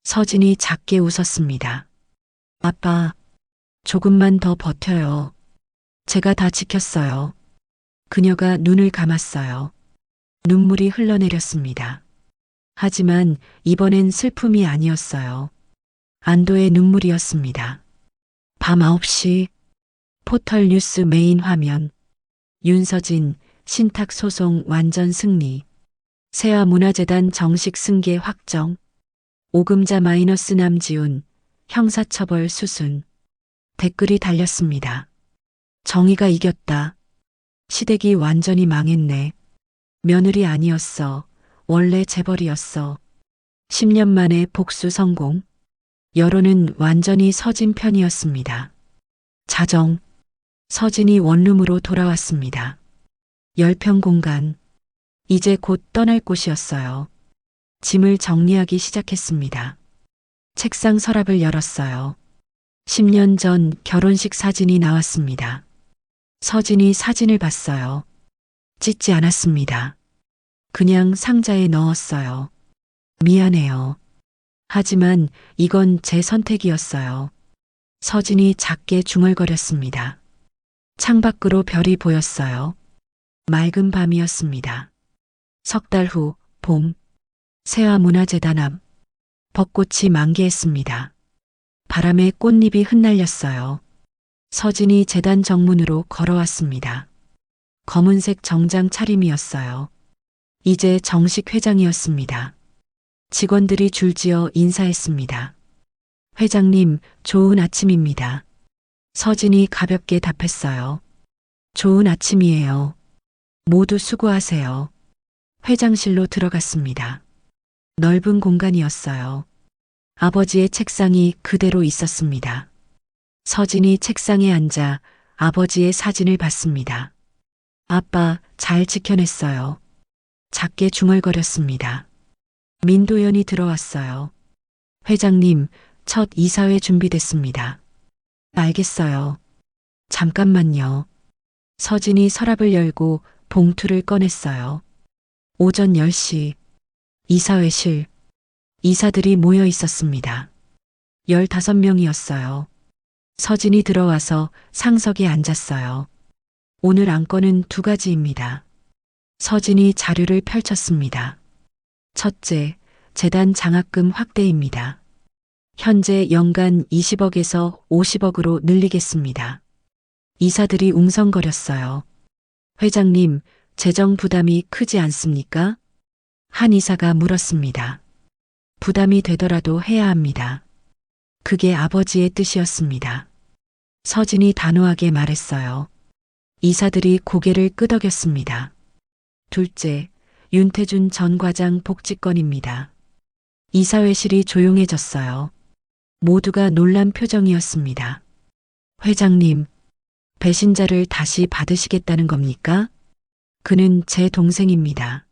서진이 작게 웃었습니다. 아빠, 조금만 더 버텨요. 제가 다 지켰어요. 그녀가 눈을 감았어요. 눈물이 흘러내렸습니다. 하지만 이번엔 슬픔이 아니었어요. 안도의 눈물이었습니다. 밤 9시 포털 뉴스 메인 화면. 윤서진 신탁 소송 완전 승리. 세화문화재단 정식 승계 확정. 오금자 마이너스 남지훈 형사처벌 수순. 댓글이 달렸습니다. 정의가 이겼다. 시댁이 완전히 망했네. 며느리 아니었어. 원래 재벌이었어. 10년 만에 복수 성공. 여론은 완전히 서진 편이었습니다. 자정. 서진이 원룸으로 돌아왔습니다. 10평 공간. 이제 곧 떠날 곳이었어요. 짐을 정리하기 시작했습니다. 책상 서랍을 열었어요. 10년 전 결혼식 사진이 나왔습니다. 서진이 사진을 봤어요. 찢지 않았습니다. 그냥 상자에 넣었어요. 미안해요. 하지만 이건 제 선택이었어요. 서진이 작게 중얼거렸습니다. 창밖으로 별이 보였어요. 맑은 밤이었습니다. 석 달 후 봄. 세화문화재단 앞. 벚꽃이 만개했습니다. 바람에 꽃잎이 흩날렸어요. 서진이 재단 정문으로 걸어왔습니다. 검은색 정장 차림이었어요. 이제 정식 회장이었습니다. 직원들이 줄지어 인사했습니다. 회장님, 좋은 아침입니다. 서진이 가볍게 답했어요. 좋은 아침이에요. 모두 수고하세요. 회장실로 들어갔습니다. 넓은 공간이었어요. 아버지의 책상이 그대로 있었습니다. 서진이 책상에 앉아 아버지의 사진을 봤습니다. 아빠, 잘 지켜냈어요. 작게 중얼거렸습니다. 민도연이 들어왔어요. 회장님, 첫 이사회 준비됐습니다. 알겠어요. 잠깐만요. 서진이 서랍을 열고 봉투를 꺼냈어요. 오전 10시. 이사회실. 이사들이 모여 있었습니다. 15명이었어요. 서진이 들어와서 상석에 앉았어요. 오늘 안건은 2가지입니다. 서진이 자료를 펼쳤습니다. 첫째, 재단 장학금 확대입니다. 현재 연간 20억에서 50억으로 늘리겠습니다. 이사들이 웅성거렸어요. 회장님, 재정 부담이 크지 않습니까? 한 이사가 물었습니다. 부담이 되더라도 해야 합니다. 그게 아버지의 뜻이었습니다. 서진이 단호하게 말했어요. 이사들이 고개를 끄덕였습니다. 둘째, 윤태준 전 과장 복직건입니다. 이사회실이 조용해졌어요. 모두가 놀란 표정이었습니다. 회장님, 배신자를 다시 받으시겠다는 겁니까? 그는 제 동생입니다.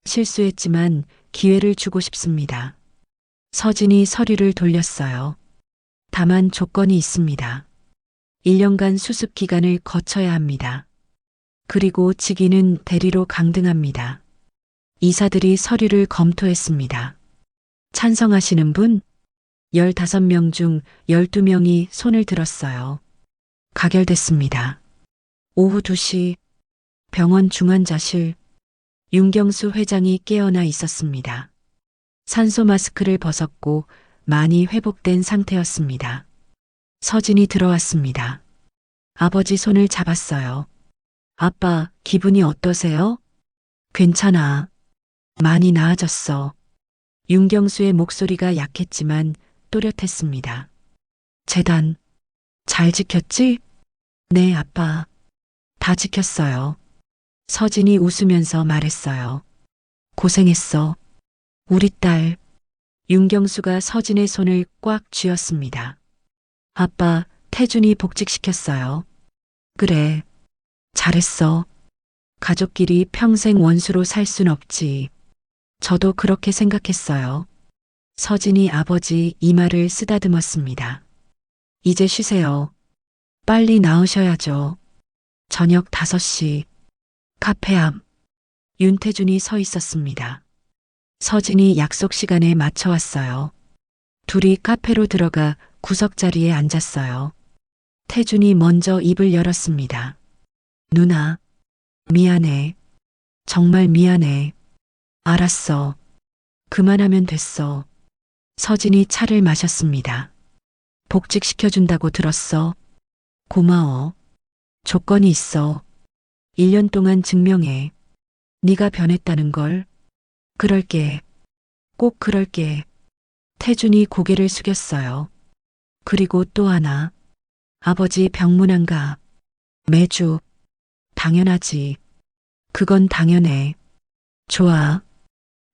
실수했지만 기회를 주고 싶습니다. 서진이 서류를 돌렸어요. 다만 조건이 있습니다. 1년간 수습 기간을 거쳐야 합니다. 그리고 직위는 대리로 강등합니다. 이사들이 서류를 검토했습니다. 찬성하시는 분? 15명 중 12명이 손을 들었어요. 가결됐습니다. 오후 2시 병원 중환자실. 윤경수 회장이 깨어나 있었습니다. 산소 마스크를 벗었고 많이 회복된 상태였습니다. 서진이 들어왔습니다. 아버지 손을 잡았어요. 아빠, 기분이 어떠세요? 괜찮아. 많이 나아졌어. 윤경수의 목소리가 약했지만 또렷했습니다. 재단, 잘 지켰지? 네, 아빠. 다 지켰어요. 서진이 웃으면서 말했어요. 고생했어. 우리 딸. 윤경수가 서진의 손을 꽉 쥐었습니다. 아빠, 태준이 복직시켰어요. 그래. 잘했어. 가족끼리 평생 원수로 살 순 없지. 저도 그렇게 생각했어요. 서진이 아버지 이마를 쓰다듬었습니다. 이제 쉬세요. 빨리 나으셔야죠. 저녁 5시. 카페 앞. 윤태준이 서 있었습니다. 서진이 약속 시간에 맞춰왔어요. 둘이 카페로 들어가 구석자리에 앉았어요. 태준이 먼저 입을 열었습니다. 누나, 미안해. 정말 미안해. 알았어. 그만하면 됐어. 서진이 차를 마셨습니다. 복직시켜준다고 들었어. 고마워. 조건이 있어. 1년 동안 증명해. 네가 변했다는 걸. 그럴게. 꼭 그럴게. 태준이 고개를 숙였어요. 그리고 또 하나. 아버지 병문 안 가. 매주. 당연하지. 그건 당연해. 좋아.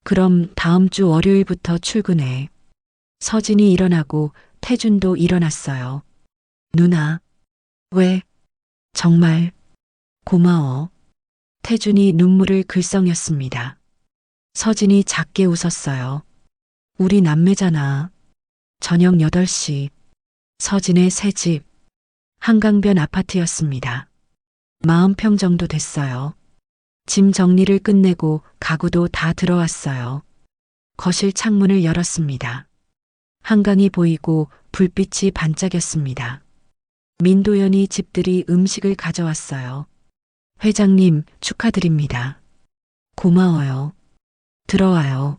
그럼 다음 주 월요일부터 출근해. 서진이 일어나고 태준도 일어났어요. 누나. 왜? 정말. 고마워. 태준이 눈물을 글썽였습니다. 서진이 작게 웃었어요. 우리 남매잖아. 저녁 8시. 서진의 새 집. 한강변 아파트였습니다. 40평 정도 됐어요. 짐 정리를 끝내고 가구도 다 들어왔어요. 거실 창문을 열었습니다. 한강이 보이고 불빛이 반짝였습니다. 민도연이 집들이 음식을 가져왔어요. 회장님, 축하드립니다. 고마워요. 들어와요.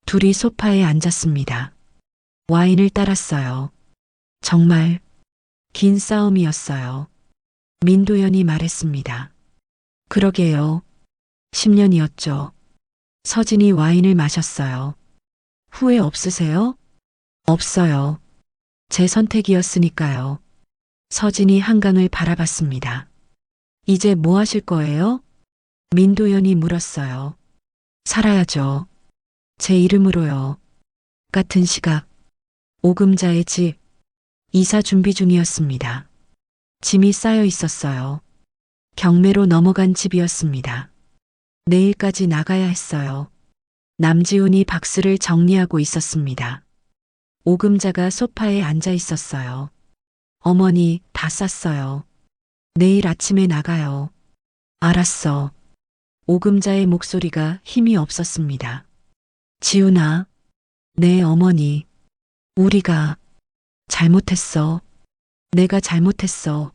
둘이 소파에 앉았습니다. 와인을 따랐어요. 정말 긴 싸움이었어요. 민도연이 말했습니다. 그러게요. 10년이었죠. 서진이 와인을 마셨어요. 후회 없으세요? 없어요. 제 선택이었으니까요. 서진이 한강을 바라봤습니다. 이제 뭐 하실 거예요? 민도연이 물었어요. 살아야죠. 제 이름으로요. 같은 시각. 오금자의 집. 이사 준비 중이었습니다. 짐이 쌓여 있었어요. 경매로 넘어간 집이었습니다. 내일까지 나가야 했어요. 남지훈이 박스를 정리하고 있었습니다. 오금자가 소파에 앉아 있었어요. 어머니, 다 쌌어요. 내일 아침에 나가요. 알았어. 오금자의 목소리가 힘이 없었습니다. 지훈아. 네, 어머니. 우리가 잘못했어. 내가 잘못했어.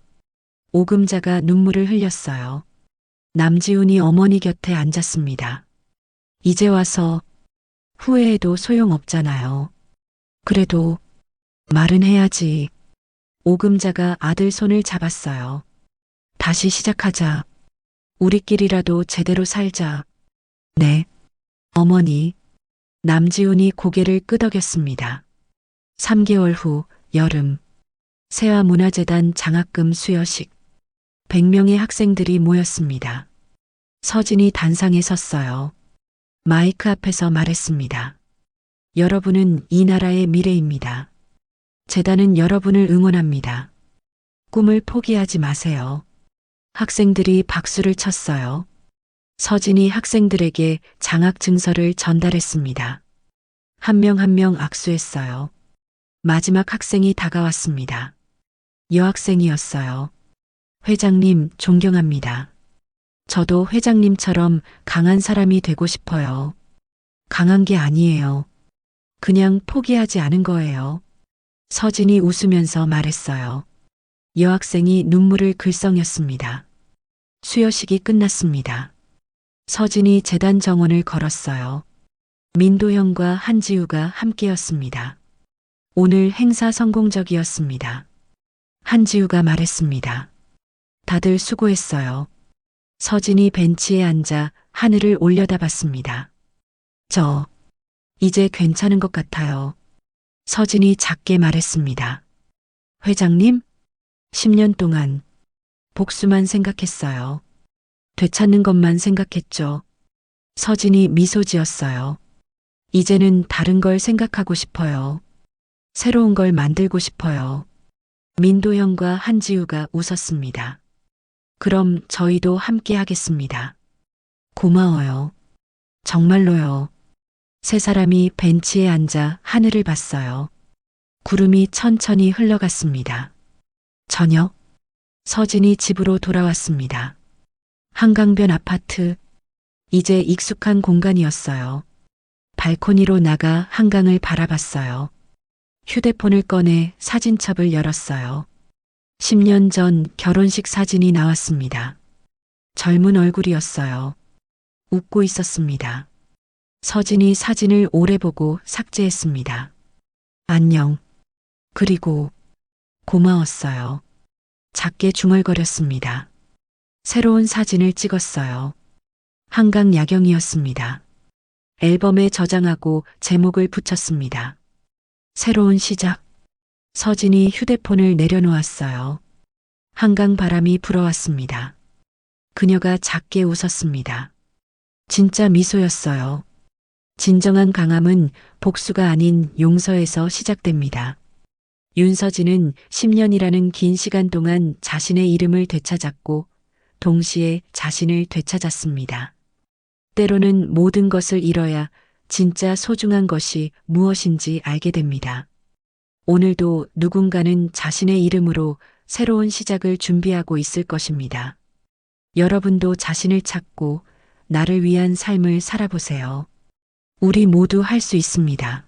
오금자가 눈물을 흘렸어요. 남지훈이 어머니 곁에 앉았습니다. 이제 와서 후회해도 소용없잖아요. 그래도 말은 해야지. 오금자가 아들 손을 잡았어요. 다시 시작하자. 우리끼리라도 제대로 살자. 네. 어머니. 남지훈이 고개를 끄덕였습니다. 3개월 후 여름. 세화문화재단 장학금 수여식. 100명의 학생들이 모였습니다. 서진이 단상에 섰어요. 마이크 앞에서 말했습니다. 여러분은 이 나라의 미래입니다. 재단은 여러분을 응원합니다. 꿈을 포기하지 마세요. 학생들이 박수를 쳤어요. 서진이 학생들에게 장학 증서를 전달했습니다. 한 명 한 명 악수했어요. 마지막 학생이 다가왔습니다. 여학생이었어요. 회장님, 존경합니다. 저도 회장님처럼 강한 사람이 되고 싶어요. 강한 게 아니에요. 그냥 포기하지 않은 거예요. 서진이 웃으면서 말했어요. 여학생이 눈물을 글썽였습니다. 수여식이 끝났습니다. 서진이 재단 정원을 걸었어요. 민도형과 한지우가 함께였습니다. 오늘 행사 성공적이었습니다. 한지우가 말했습니다. 다들 수고했어요. 서진이 벤치에 앉아 하늘을 올려다봤습니다. 이제 괜찮은 것 같아요. 서진이 작게 말했습니다. 회장님, 10년 동안 복수만 생각했어요. 되찾는 것만 생각했죠. 서진이 미소 지었어요. 이제는 다른 걸 생각하고 싶어요. 새로운 걸 만들고 싶어요. 민도형과 한지우가 웃었습니다. 그럼 저희도 함께 하겠습니다. 고마워요. 정말로요. 세 사람이 벤치에 앉아 하늘을 봤어요. 구름이 천천히 흘러갔습니다. 저녁, 서진이 집으로 돌아왔습니다. 한강변 아파트, 이제 익숙한 공간이었어요. 발코니로 나가 한강을 바라봤어요. 휴대폰을 꺼내 사진첩을 열었어요. 10년 전 결혼식 사진이 나왔습니다. 젊은 얼굴이었어요. 웃고 있었습니다. 서진이 사진을 오래 보고 삭제했습니다. 안녕. 그리고 고마웠어요. 작게 중얼거렸습니다. 새로운 사진을 찍었어요. 한강 야경이었습니다. 앨범에 저장하고 제목을 붙였습니다. 새로운 시작. 서진이 휴대폰을 내려놓았어요. 한강 바람이 불어왔습니다. 그녀가 작게 웃었습니다. 진짜 미소였어요. 진정한 강함은 복수가 아닌 용서에서 시작됩니다. 윤서진은 10년이라는 긴 시간 동안 자신의 이름을 되찾았고 동시에 자신을 되찾았습니다. 때로는 모든 것을 잃어야 진짜 소중한 것이 무엇인지 알게 됩니다. 오늘도 누군가는 자신의 이름으로 새로운 시작을 준비하고 있을 것입니다. 여러분도 자신을 찾고 나를 위한 삶을 살아보세요. 우리 모두 할 수 있습니다.